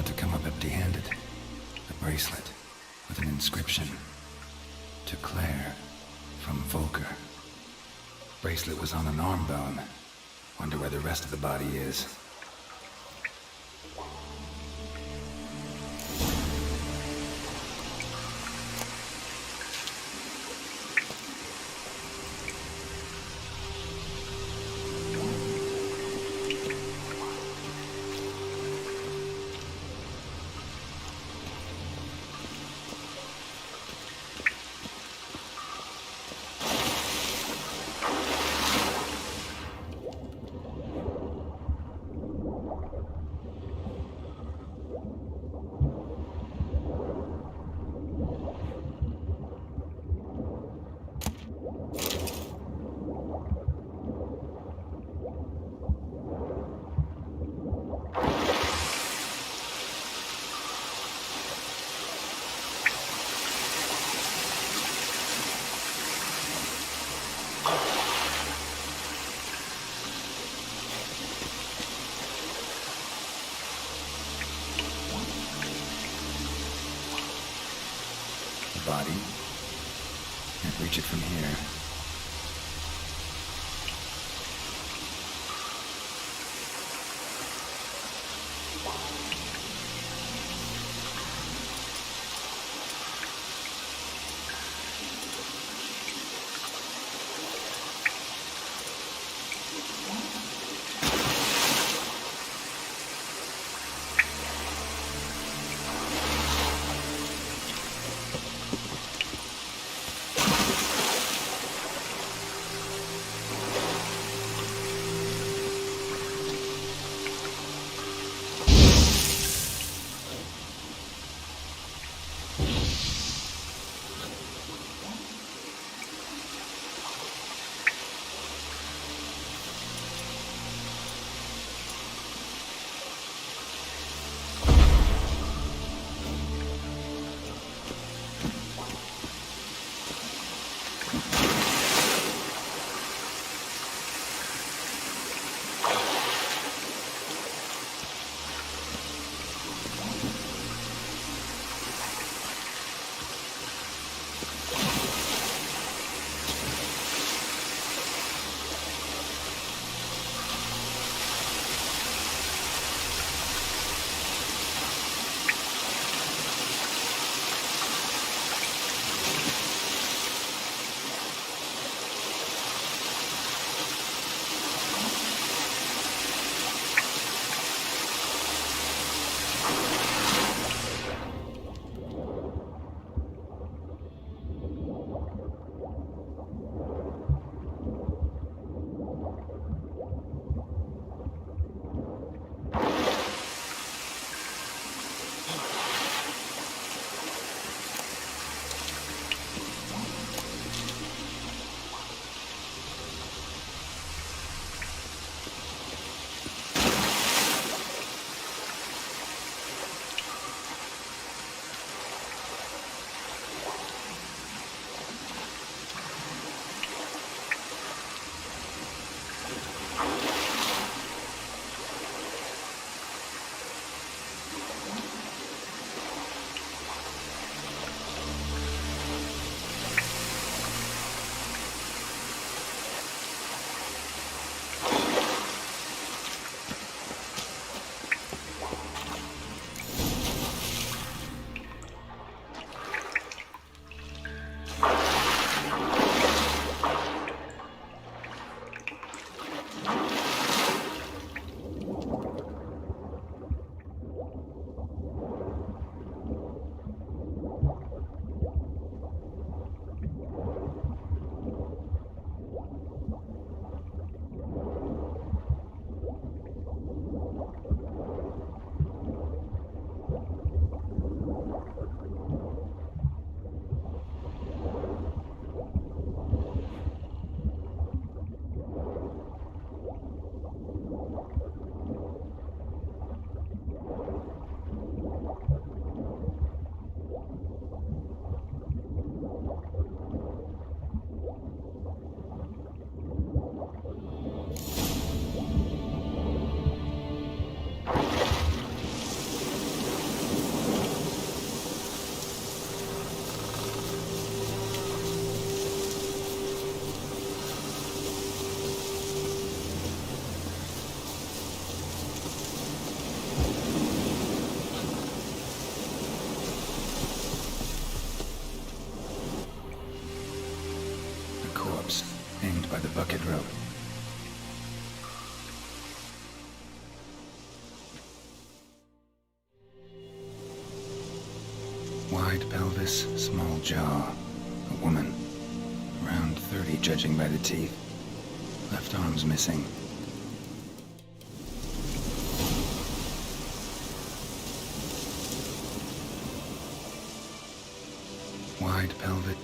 about to come up empty-handed. A bracelet with an inscription. To Claire, from Volker. Bracelet was on an arm bone. Wonder where the rest of the body is. Body. Can't reach it from here. the bucket road. Wide pelvis, small jaw. A woman. Around 30, judging by the teeth. Left arm's missing. Wide pelvic.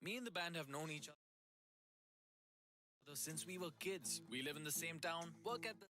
Me and the band have known each other since we were kids. We live in the same town, work at the